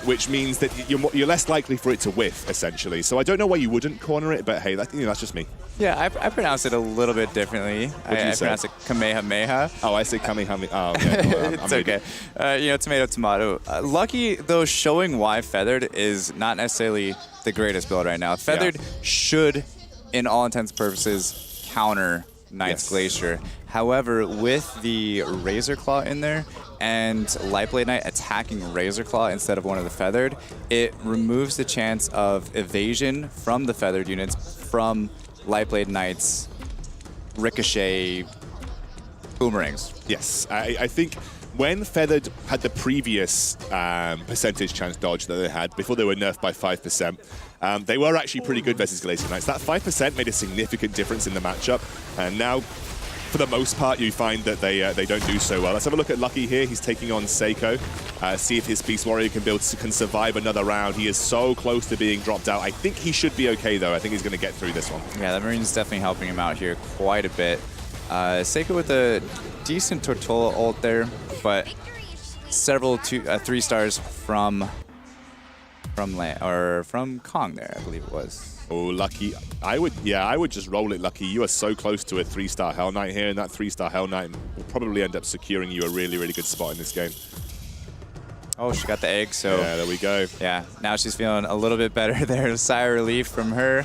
[SPEAKER 2] which means that you're less likely for it to whiff, essentially. So I don't know why you wouldn't corner it, but hey, that's just me.
[SPEAKER 3] Yeah, I pronounce it a little bit differently. I pronounce it Kamehameha.
[SPEAKER 2] Oh, I say Kamehameha. Oh, okay.
[SPEAKER 3] It's okay. Tomato, tomato. Lucky, though, showing why Feathered is not necessarily the greatest build right now. Feathered should, in all intents and purposes, counter Knight's Glacier. However, with the Razor Claw in there and Lightblade Knight attacking Razor Claw instead of one of the Feathered, it removes the chance of evasion from the Feathered units from Lightblade Knight's ricochet boomerangs.
[SPEAKER 2] Yes, I think when Feathered had the previous percentage chance dodge that they had before they were nerfed by 5%, they were actually pretty good versus Glacier Knights. That 5% made a significant difference in the matchup, and now, for the most part, you find that they don't do so well. Let's have a look at Lucky here. He's taking on Seiko. See if his Beast Warrior can survive another round. He is so close to being dropped out. I think he should be okay, though. I think he's going to get through this one.
[SPEAKER 3] Yeah, the Marine's definitely helping him out here quite a bit. Seiko with a decent Tortola ult there, but several 3 stars from Kong there, I believe it was.
[SPEAKER 2] Oh, Lucky. I would just roll it, Lucky. You are so close to a 3-star Hell Knight here, and that 3-star Hell Knight will probably end up securing you a really, really good spot in this game.
[SPEAKER 3] Oh, she got the egg, so...
[SPEAKER 2] Yeah, there we go.
[SPEAKER 3] Yeah, now she's feeling a little bit better there. A sigh of relief from her.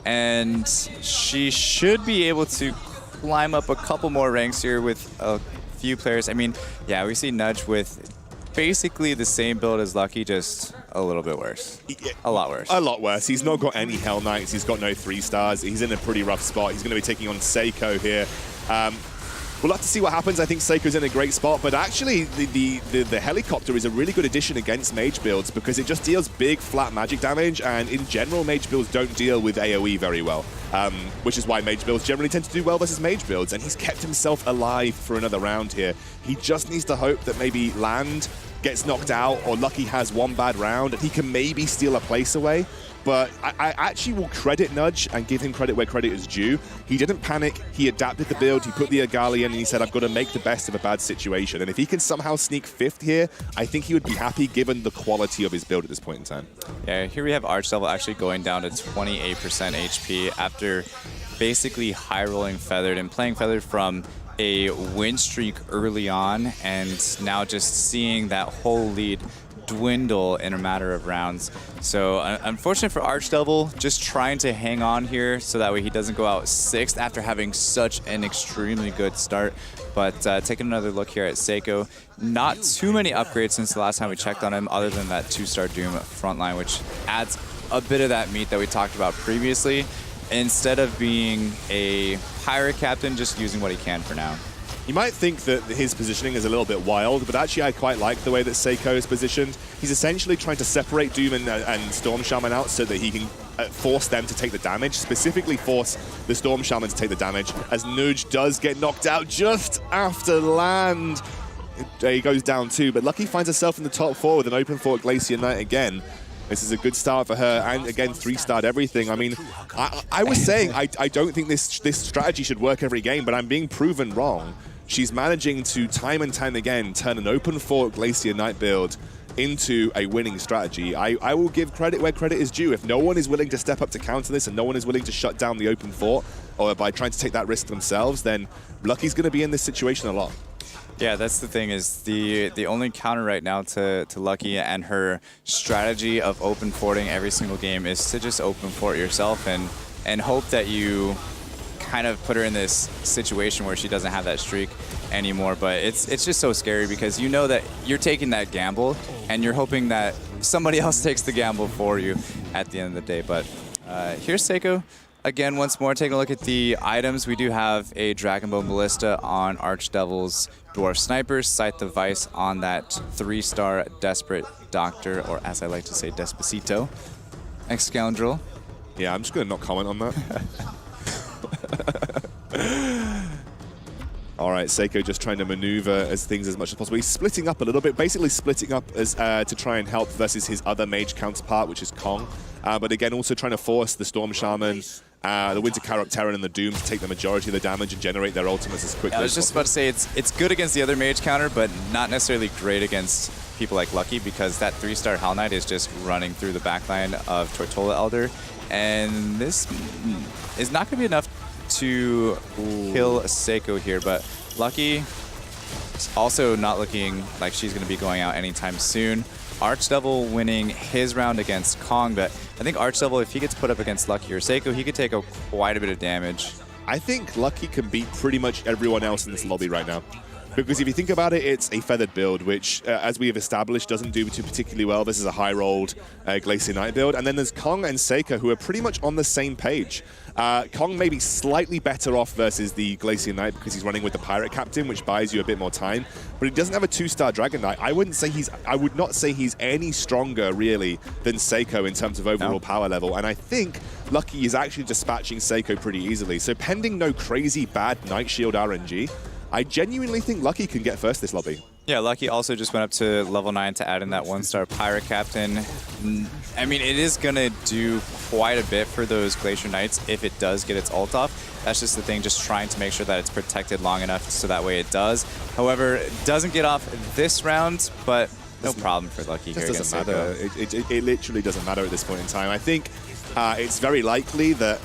[SPEAKER 3] And she should be able to climb up a couple more ranks here with a few players. I mean, yeah, we see Nudge with basically the same build as Lucky, just a little bit worse. A lot worse.
[SPEAKER 2] A lot worse. He's not got any Hell Knights. He's got no 3-stars. He's in a pretty rough spot. He's going to be taking on Seiko here. We'll have to see what happens. I think Seiko's in a great spot, but actually the helicopter is a really good addition against mage builds because it just deals big flat magic damage, and in general mage builds don't deal with AoE very well, which is why mage builds generally tend to do well versus mage builds, and he's kept himself alive for another round here. He just needs to hope that maybe Land gets knocked out or Lucky has one bad round and he can maybe steal a place away. But I actually will credit Nudge and give him credit where credit is due. He didn't panic. He adapted the build. He put the Agali in and he said, I've got to make the best of a bad situation. And if he can somehow sneak 5th here, I think he would be happy given the quality of his build at this point in time.
[SPEAKER 3] Yeah, here we have Archdevil actually going down to 28% HP after basically high rolling Feathered and playing Feathered from a win streak early on, and now just seeing that whole lead dwindle in a matter of rounds. So unfortunate for Archdevil, just trying to hang on here so that way he doesn't go out 6th after having such an extremely good start. But taking another look here at Seiko, not too many upgrades since the last time we checked on him other than that 2-star Doom frontline, which adds a bit of that meat that we talked about previously. Instead of being a pirate captain, just using what he can for now.
[SPEAKER 2] You might think that his positioning is a little bit wild, but actually I quite like the way that Seiko is positioned. He's essentially trying to separate Doom and Storm Shaman out so that he can force them to take the damage, specifically force the Storm Shaman to take the damage, as Nudge does get knocked out just after Land. He goes down too, but Lucky finds herself in the top 4 with an open fort Glacier Knight again. This is a good start for her, and again, 3-starred everything. I mean, I was saying I don't think this strategy should work every game, but I'm being proven wrong. She's managing to, time and time again, turn an open fort Glacier Knight build into a winning strategy. I will give credit where credit is due. If no one is willing to step up to counter this and no one is willing to shut down the open fort, or by trying to take that risk themselves, then Lucky's going to be in this situation a lot.
[SPEAKER 3] Yeah, that's the thing, is the only counter right now to Lucky and her strategy of open forting every single game is to just open fort yourself and hope that you kind of put her in this situation where she doesn't have that streak anymore. But it's just so scary because you know that you're taking that gamble and you're hoping that somebody else takes the gamble for you at the end of the day. But here's Seiko. Again, once more, taking a look at the items. We do have a Dragon Bone Ballista on Archdevil's Dwarf Sniper, Scythe the Vice on that 3-star Desperate Doctor, or as I like to say, Despacito. Ex-Scoundrel.
[SPEAKER 2] Yeah, I'm just going to not comment on that. All right, Seiko just trying to maneuver as things as much as possible. He's splitting up a little bit, basically splitting up as to try and help versus his other mage counterpart, which is Kong. But again, also trying to force the Storm Shaman, the Winter Carrot Terran, and the Doom to take the majority of the damage and generate their ultimates as quickly as possible.
[SPEAKER 3] I was just about to say it's good against the other mage counter, but not necessarily great against people like Lucky, because that 3-star Hell Knight is just running through the backline of Tortola Elder, and this is not going to be enough to kill Seiko here, but Lucky is also not looking like she's going to be going out anytime soon. Archdevil winning his round against Kong, but I think Archdevil, if he gets put up against Lucky or Seiko, he could take quite a bit of damage.
[SPEAKER 2] I think Lucky can beat pretty much everyone else in this lobby right now. Because if you think about it, it's a feathered build, which, as we have established, doesn't do too particularly well. This is a high-rolled Glacier Knight build. And then there's Kong and Seiko, who are pretty much on the same page. Kong may be slightly better off versus the Glacier Knight because he's running with the Pirate Captain, which buys you a bit more time. But he doesn't have a 2-star Dragon Knight. I would not say he's any stronger, really, than Seiko in terms of overall power level. And I think Lucky is actually dispatching Seiko pretty easily. So pending no crazy bad Night Shield RNG, I genuinely think Lucky can get first this lobby.
[SPEAKER 3] Yeah, Lucky also just went up to level 9 to add in that 1-star Pirate Captain. I mean, it is going to do quite a bit for those Glacier Knights if it does get its ult off. That's just the thing, just trying to make sure that it's protected long enough so that way it does. However, it doesn't get off this round, but no problem for Lucky here against Seiko.
[SPEAKER 2] It literally doesn't matter at this point in time. I think it's very likely that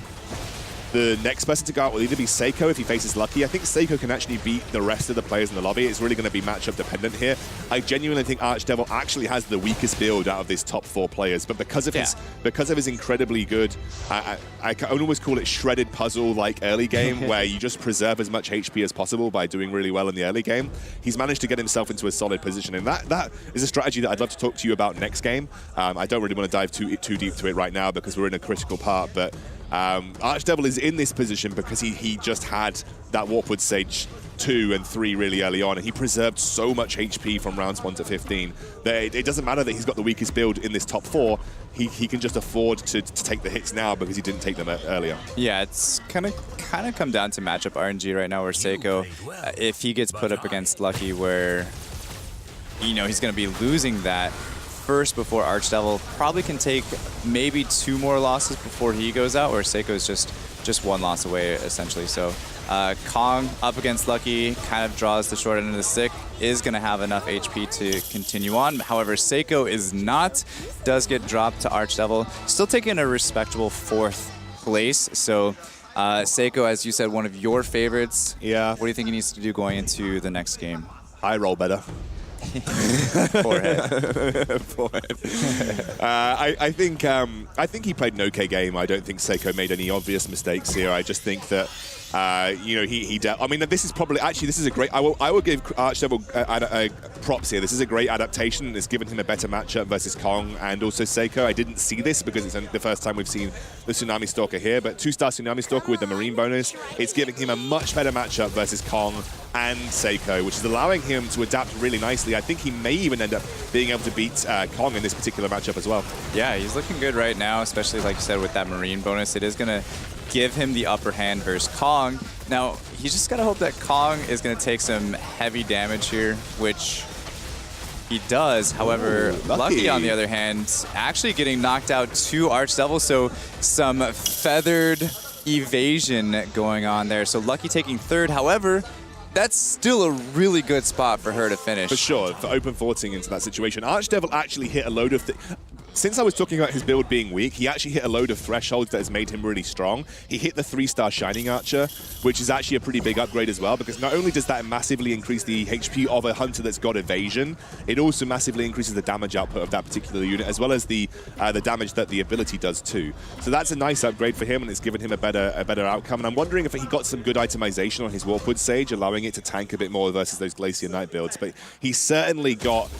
[SPEAKER 2] the next person to go out will either be Seiko if he faces Lucky. I think Seiko can actually beat the rest of the players in the lobby. It's really going to be matchup dependent here. I genuinely think Archdevil actually has the weakest build out of these top 4 players, but because of his incredibly good, I can almost call it shredded puzzle like early game, where you just preserve as much HP as possible by doing really well in the early game. He's managed to get himself into a solid position, and that is a strategy that I'd love to talk to you about next game. I don't really want to dive too deep to it right now because we're in a critical part, but Archdevil is in this position because he just had that Warpwood Sage 2 and 3 really early on, and he preserved so much HP from rounds 1 to 15 that it doesn't matter that he's got the weakest build in this top 4. He can just afford to take the hits now because he didn't take them earlier.
[SPEAKER 3] Yeah, it's kind of come down to matchup RNG right now, where Seiko, if he gets put up against Lucky, where he's going to be losing that first before Archdevil, probably can take maybe 2 more losses before he goes out, where Seiko's just 1 loss away essentially. So Kong up against Lucky kind of draws the short end of the stick, is going to have enough HP to continue on. However, Seiko is not, does get dropped to Archdevil, still taking a respectable 4th place. So Seiko, as you said, one of your favorites.
[SPEAKER 2] Yeah.
[SPEAKER 3] What do you think he needs to do going into the next game?
[SPEAKER 2] I roll better.
[SPEAKER 3] Forehead.
[SPEAKER 2] I think he played an okay game. I don't think Seiko made any obvious mistakes here. I just think that he dealt. I mean, this is a great. I will give Archdevil props here. This is a great adaptation. It's given him a better matchup versus Kong and also Seiko. I didn't see this because it's the first time we've seen the Tsunami Stalker here, but 2-star Tsunami Stalker with the Marine bonus. It's giving him a much better matchup versus Kong and Seiko, which is allowing him to adapt really nicely. I think he may even end up being able to beat Kong in this particular matchup as well.
[SPEAKER 3] Yeah, he's looking good right now, especially like you said with that Marine bonus. It is going to give him the upper hand versus Kong. Now, he's just got to hope that Kong is going to take some heavy damage here, which he does. However, Lucky, on the other hand, actually getting knocked out to Archdevil, so some feathered evasion going on there. So Lucky taking 3rd. However, that's still a really good spot for her to finish.
[SPEAKER 2] For sure, for open forcing into that situation. Archdevil actually hit a load of... Since I was talking about his build being weak, he actually hit a load of thresholds that has made him really strong. He hit the 3-star Shining Archer, which is actually a pretty big upgrade as well, because not only does that massively increase the HP of a hunter that's got evasion, it also massively increases the damage output of that particular unit, as well as the damage that the ability does too. So that's a nice upgrade for him, and it's given him a better outcome. And I'm wondering if he got some good itemization on his Warpwood Sage, allowing it to tank a bit more versus those Glacier Knight builds. But he's certainly got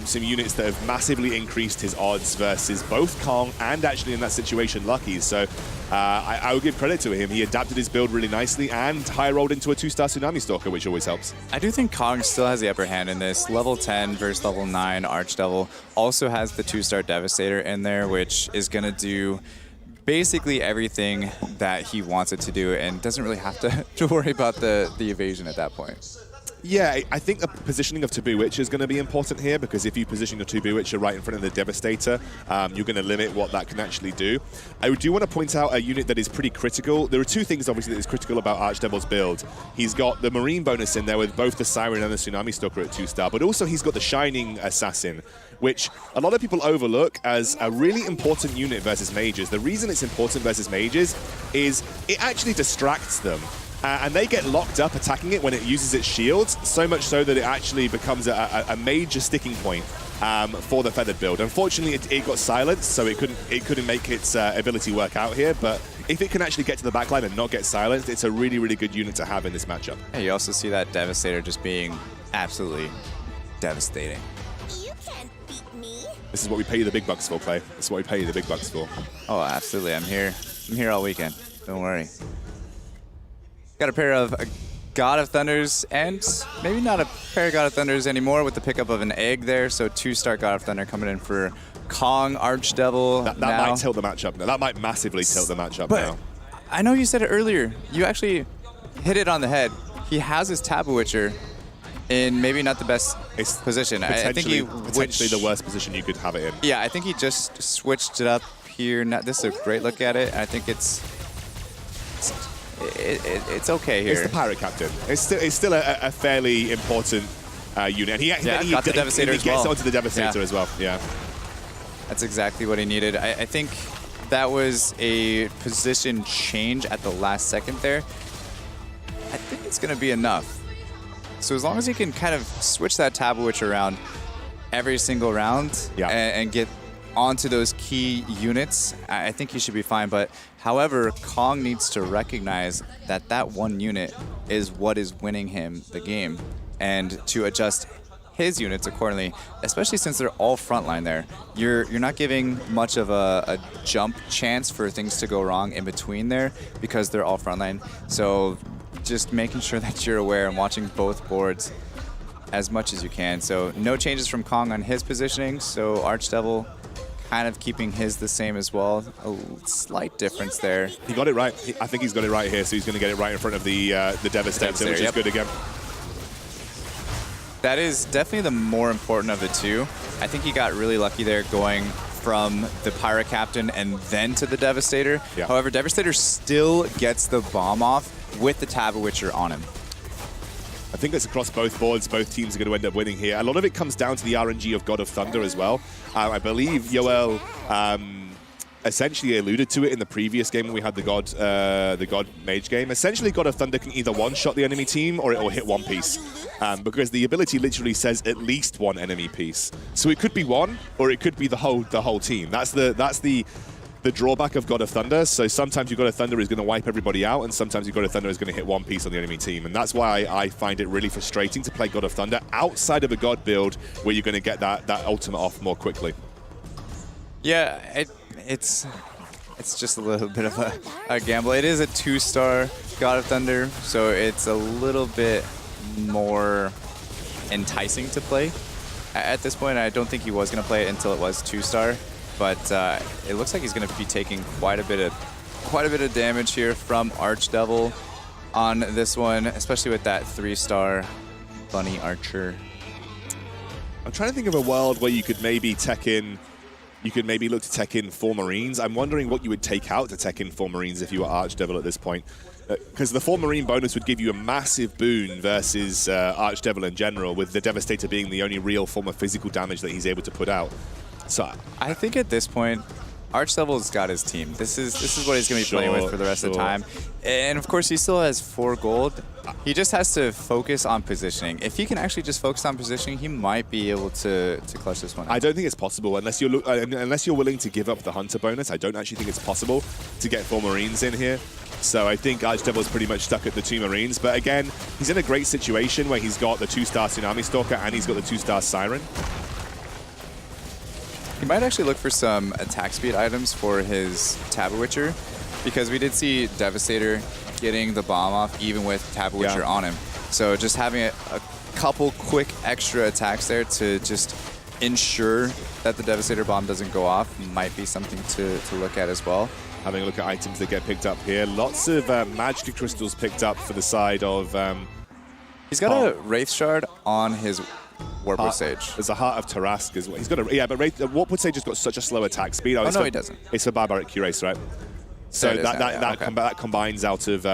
[SPEAKER 2] some units that have massively increased his odds versus both Kong and actually in that situation Lucky. So I will give credit to him. He adapted his build really nicely and high-rolled into a 2-star Tsunami Stalker, which always helps.
[SPEAKER 3] I do think Kong still has the upper hand in this. Level 10 versus level 9 Archdevil also has the 2-star Devastator in there, which is going to do basically everything that he wants it to do and doesn't really have to worry about the evasion at that point.
[SPEAKER 2] Yeah, I think the positioning of Taboo Witcher is going to be important here, because if you position your Taboo Witcher right in front of the Devastator, you're going to limit what that can actually do. I do want to point out a unit that is pretty critical. There are two things, obviously, that is critical about Archdevil's build. He's got the Marine bonus in there with both the Siren and the Tsunami Stalker at 2-star, but also he's got the Shining Assassin, which a lot of people overlook as a really important unit versus mages. The reason it's important versus mages is it actually distracts them. And they get locked up attacking it when it uses its shields, so much so that it actually becomes a major sticking point for the Feathered build. Unfortunately, it got silenced, so it couldn't make its ability work out here, but if it can actually get to the backline and not get silenced, it's a really, really good unit to have in this matchup.
[SPEAKER 3] Yeah, you also see that Devastator just being absolutely devastating.
[SPEAKER 5] You can't beat me.
[SPEAKER 2] This is what we pay you the big bucks for, Clay. This is what we pay you the big bucks for.
[SPEAKER 3] Oh, absolutely. I'm here all weekend. Don't worry. Got a pair of God of Thunders, and maybe not a pair of God of Thunders anymore with the pickup of an egg there. So 2-star God of Thunder coming in for Kong Archdevil.
[SPEAKER 2] That might tilt the matchup now. That might massively tilt the matchup now.
[SPEAKER 3] I know you said it earlier. You actually hit it on the head. He has his Taboo Witcher in maybe not the best position. I think he
[SPEAKER 2] potentially the worst position you could have it in.
[SPEAKER 3] Yeah, I think he just switched it up here. This is a great look at it. I think it's okay here.
[SPEAKER 2] It's the Pirate Captain. It's still a fairly important unit. And he
[SPEAKER 3] got the Devastator as well.
[SPEAKER 2] He gets onto the Devastator as well. Yeah.
[SPEAKER 3] That's exactly what he needed. I think that was a position change at the last second there. I think it's going to be enough. So as long as he can kind of switch that Taboo Witch around every single round and get onto those key units, I think he should be fine. But however, Kong needs to recognize that that one unit is what is winning him the game, and to adjust his units accordingly, especially since they're all frontline there. You're not giving much of a jump chance for things to go wrong in between there because they're all frontline. So just making sure that you're aware and watching both boards as much as you can. So no changes from Kong on his positioning, so Archdevil kind of keeping his the same as well. A slight difference there.
[SPEAKER 2] He got it right. I think he's got it right here, so he's going to get it right in front of the Devastator, which is good again.
[SPEAKER 3] That is definitely the more important of the two. I think he got really lucky there going from the Pirate Captain and then to the Devastator.
[SPEAKER 2] Yeah.
[SPEAKER 3] However, Devastator still gets the bomb off with the Taboo Witcher on him.
[SPEAKER 2] I think it's across both boards. Both teams are going to end up winning here. A lot of it comes down to the RNG of God of Thunder as well. I believe Yoel essentially alluded to it in the previous game when we had the God Mage game. Essentially, God of Thunder can either one-shot the enemy team or it will hit one piece, because the ability literally says at least one enemy piece. So it could be one, or it could be the whole team. That's the drawback of God of Thunder. So sometimes your God of Thunder is going to wipe everybody out, and sometimes your God of Thunder is going to hit one piece on the enemy team. And that's why I find it really frustrating to play God of Thunder outside of a God build where you're going to get that ultimate off more quickly.
[SPEAKER 3] Yeah, it's just a little bit of a gamble. It is a 2-star God of Thunder, so it's a little bit more enticing to play at this point. I don't think he was going to play it until it was 2-star. But it looks like he's going to be taking quite a bit of damage here from Archdevil on this one, especially with that 3-star Bunny Archer.
[SPEAKER 2] I'm trying to think of a world where you could maybe tech in. You could maybe look to tech in 4 Marines. I'm wondering what you would take out to tech in 4 Marines if you were Archdevil at this point. Because the 4 Marine bonus would give you a massive boon versus Archdevil in general, with the Devastator being the only real form of physical damage that he's able to put out. So
[SPEAKER 3] I think at this point, Archdevil's got his team. This is what he's going to be playing with for the rest of the time. And of course, he still has 4 gold. He just has to focus on positioning. If he can actually just focus on positioning, he might be able to clutch this one out.
[SPEAKER 2] I don't think it's possible unless you're willing to give up the Hunter bonus. I don't actually think it's possible to get 4 Marines in here. So I think Archdevil's pretty much stuck at the 2 Marines. But again, he's in a great situation where he's got the 2-star Tsunami Stalker and he's got the 2-star Siren.
[SPEAKER 3] He might actually look for some attack speed items for his Taboo Witcher, because we did see Devastator getting the bomb off even with Taboo Witcher on him. So just having a couple quick extra attacks there to just ensure that the Devastator bomb doesn't go off might be something to look at as well.
[SPEAKER 2] Having a look at items that get picked up here. Lots of magic crystals picked up for the side of...
[SPEAKER 3] He's got a Wraith Shard on his Warpwood Sage.
[SPEAKER 2] There's a Heart of Tarask as well. He's got a... Yeah, but Warpwood Sage has got such a slow attack speed.
[SPEAKER 3] Oh, no, he doesn't.
[SPEAKER 2] It's for Barbaric Cuirass, right? So that combines out of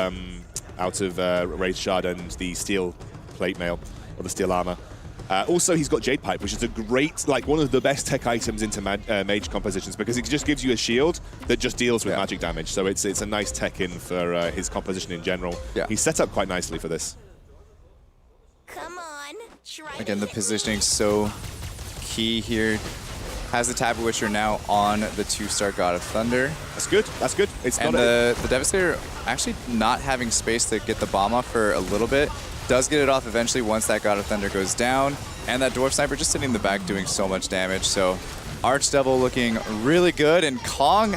[SPEAKER 2] Wraith Shard and the Steel Plate Mail, or the Steel Armor. Also, he's got Jade Pipe, which is a great, like one of the best tech items into mage compositions because it just gives you a shield that just deals with magic damage. So it's a nice tech in for his composition in general.
[SPEAKER 3] Yeah.
[SPEAKER 2] He's set up quite nicely for this.
[SPEAKER 5] Come on, try
[SPEAKER 3] Again, the positioning so key here. Has the Taboo Witcher now on the 2-star God of Thunder.
[SPEAKER 2] That's good. That's good. It's
[SPEAKER 3] and
[SPEAKER 2] not
[SPEAKER 3] the Devastator actually not having space to get the bomb off for a little bit. Does get it off eventually once that God of Thunder goes down. And that Dwarf Sniper just sitting in the back doing so much damage. So Archdevil looking really good. And Kong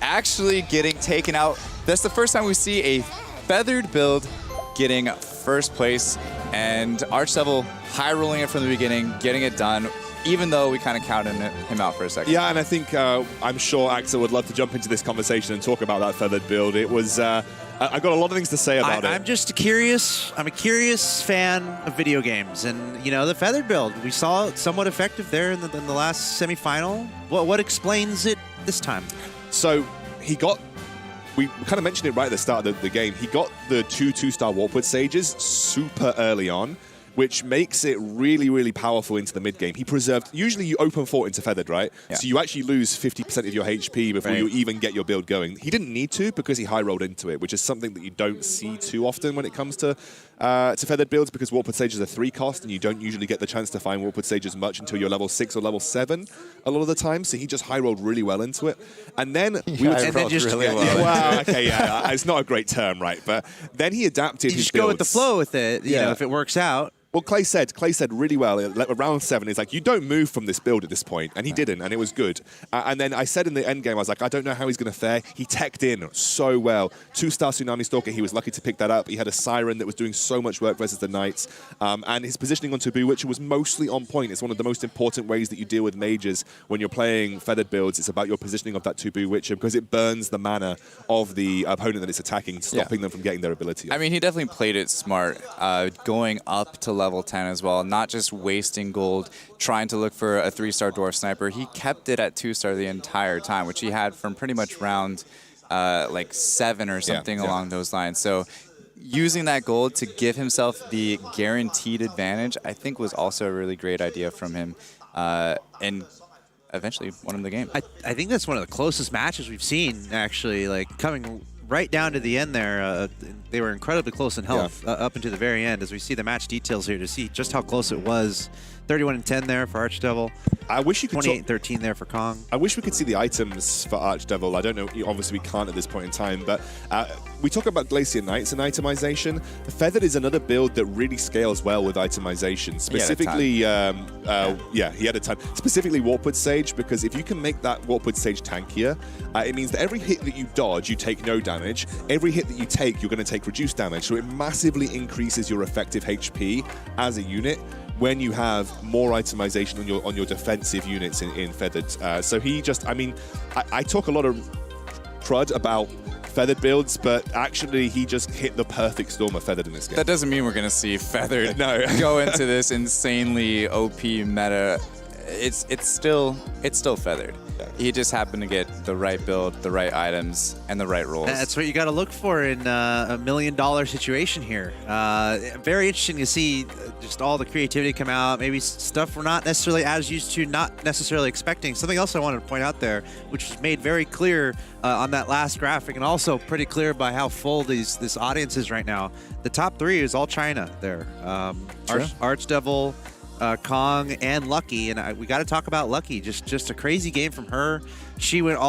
[SPEAKER 3] actually getting taken out. That's the first time we see a feathered build getting first place. And Archdevil high rolling it from the beginning, getting it done. Even though we kind of counted him out for a second.
[SPEAKER 2] Yeah, and I think I'm sure Axel would love to jump into this conversation and talk about that feathered build. It was I got a lot of things to say about it.
[SPEAKER 1] I'm just curious. I'm a curious fan of video games, and you know the feathered build. We saw it somewhat effective there in the last semifinal. What explains it this time?
[SPEAKER 2] So he got. We kind of mentioned it right at the start of the game. He got the 2-star Warpwood Sages super early on, which makes it really, really powerful into the mid-game. He preserved... Usually you open fort into Feathered, right? Yeah. So you actually lose 50% of your HP before you even get your build going. He didn't need to because he high-rolled into it, which is something that you don't see too often when it comes to Feathered builds because Warpwood Sage is a 3 cost and you don't usually get the chance to find Warpwood Sages much until you're level 6 or level 7 a lot of the time. So he just high-rolled really well into it. And then... Well, okay, yeah. It's not a great term, right? But then he adapted his
[SPEAKER 1] builds. You just
[SPEAKER 2] go
[SPEAKER 1] with the flow with it, you know, if it works out.
[SPEAKER 2] Well, Clay said really well, round 7, he's like, you don't move from this build at this point, and he didn't, and it was good. And then I said in the end game, I was like, I don't know how he's going to fare. He teched in so well. 2-star Tsunami Stalker, he was lucky to pick that up. He had a Siren that was doing so much work versus the Knights, and his positioning on Taboo Witcher was mostly on point. It's one of the most important ways that you deal with mages when you're playing feathered builds. It's about your positioning of that Taboo Witcher because it burns the mana of the opponent that it's attacking, stopping them from getting their ability.
[SPEAKER 3] I mean, he definitely played it smart, going up to level 10 as well, not just wasting gold trying to look for a 3-star Dwarf Sniper. He kept it at 2-star the entire time, which he had from pretty much round like 7 or something along those lines. So using that gold to give himself the guaranteed advantage, I think was also a really great idea from him, and eventually won him the game.
[SPEAKER 1] I think that's one of the closest matches we've seen, actually, like coming right down to the end there. They were incredibly close in health up into the very end as we see the match details here to see just how close it was. 31-10 there for Archdevil.
[SPEAKER 2] I wish you could
[SPEAKER 1] 28-13 there for Kong.
[SPEAKER 2] I wish we could see the items for Archdevil. I don't know, obviously we can't at this point in time, but we talk about Glacier Knights and itemization. Feathered is another build that really scales well with itemization. Specifically, he had a ton. Specifically Warpwood Sage, because if you can make that Warpwood Sage tankier, it means that every hit that you dodge, you take no damage. Every hit that you take, you're going to take reduced damage. So it massively increases your effective HP as a unit when you have more itemization on your defensive units in Feathered. So he just, I mean, I talk a lot of crud about Feathered builds, but actually he just hit the perfect storm of Feathered in this game.
[SPEAKER 3] That doesn't mean we're going to see Feathered go into this insanely OP meta. It's still Feathered. He just happened to get the right build, the right items, and the right rolls.
[SPEAKER 1] That's what you got to look for in a $1 million situation here. Very interesting to see just all the creativity come out. Maybe stuff we're not necessarily as used to, not necessarily expecting. Something else I wanted to point out there, which was made very clear on that last graphic, and also pretty clear by how full this audience is right now. The top 3 is all China there. Archdevil, Kong, and Lucky, and we got to talk about Lucky. Just a crazy game from her. She went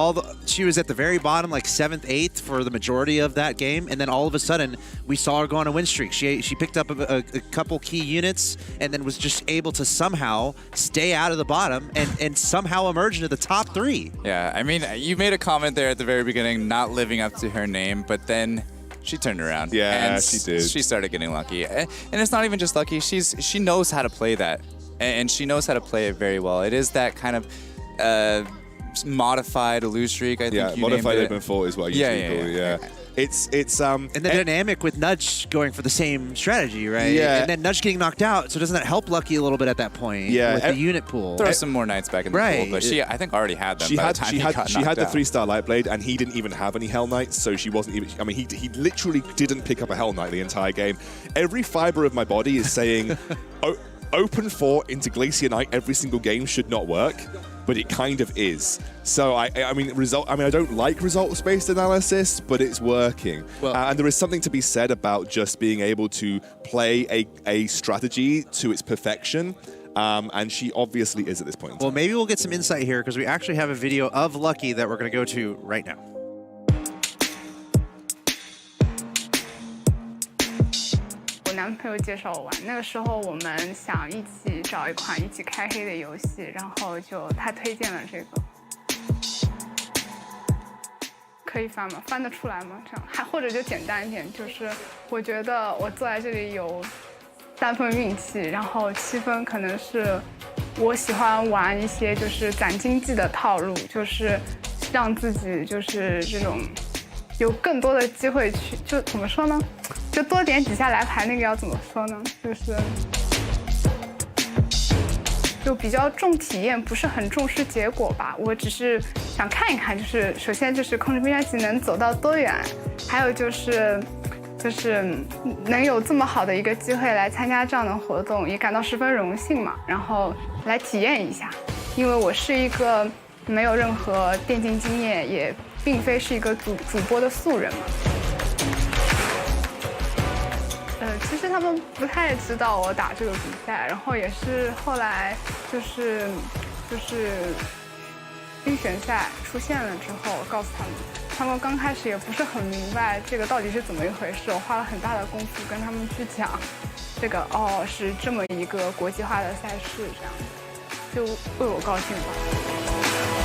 [SPEAKER 1] she was at the very bottom, like 7th, 8th for the majority of that game, and then all of a sudden we saw her go on a win streak. She picked up a couple key units, and then was just able to somehow stay out of the bottom and somehow emerge into the top 3.
[SPEAKER 3] Yeah, I mean, you made a comment there at the very beginning, not living up to her name, but then she turned around.
[SPEAKER 2] Yeah,
[SPEAKER 3] and
[SPEAKER 2] she did.
[SPEAKER 3] She started getting lucky. And it's not even just lucky. She knows how to play that. And she knows how to play it very well. It is that kind of modified lose streak. I think
[SPEAKER 2] Yeah,
[SPEAKER 3] you
[SPEAKER 2] modified
[SPEAKER 3] named
[SPEAKER 2] open
[SPEAKER 3] it.
[SPEAKER 2] four is what I usually call it. Yeah. It's
[SPEAKER 1] And the dynamic with Nudge going for the same strategy, right?
[SPEAKER 2] Yeah.
[SPEAKER 1] And then Nudge getting knocked out, so doesn't that help Lucky a little bit at that point?
[SPEAKER 2] Yeah.
[SPEAKER 1] With the unit pool.
[SPEAKER 3] Throw some more knights back in the pool, but she, I think, already had them.
[SPEAKER 2] She
[SPEAKER 3] by
[SPEAKER 2] had
[SPEAKER 3] the time
[SPEAKER 2] she
[SPEAKER 3] he
[SPEAKER 2] had
[SPEAKER 3] got
[SPEAKER 2] she had
[SPEAKER 3] knocked
[SPEAKER 2] the
[SPEAKER 3] out.
[SPEAKER 2] 3-star light blade, and he didn't even have any Hell Knights, so she wasn't even. I mean, he literally didn't pick up a Hell Knight the entire game. Every fiber of my body is saying, open 4 into Glacier Knight every single game should not work. But it kind of is. So I mean, I don't like results-based analysis, but it's working.
[SPEAKER 1] Well,
[SPEAKER 2] and there is something to be said about just being able to play a strategy to its perfection. And she obviously is at this point.
[SPEAKER 1] Well, maybe we'll get some insight here because we actually have a video of Lucky that we're going to go to right now.
[SPEAKER 6] 男朋友介绍我玩，那个时候我们想一起找一款一起开黑的游戏，然后就他推荐了这个，可以翻吗？翻得出来吗？这样还或者就简单一点，就是我觉得我坐在这里有3分运气，然后7分可能是我喜欢玩一些就是攒经济的套路，就是让自己就是这种有更多的机会去，就怎么说呢？就多点几下来牌，那个要怎么说呢？就比较重体验，不是很重视结果吧。我只是想看一看，就是首先就是控制冰山技能走到多远，还有就是能有这么好的一个机会来参加这样的活动，也感到十分荣幸嘛。然后来体验一下，因为我是一个没有任何电竞经验，也并非是一个主播的素人嘛。其实他们不太知道我打这个比赛，然后也是后来就是预选赛出现了之后，告诉他们刚开始也不是很明白这个到底是怎么一回事，我花了很大的功夫跟他们去讲，这个是这么一个国际化的赛事，这样就为我高兴吧。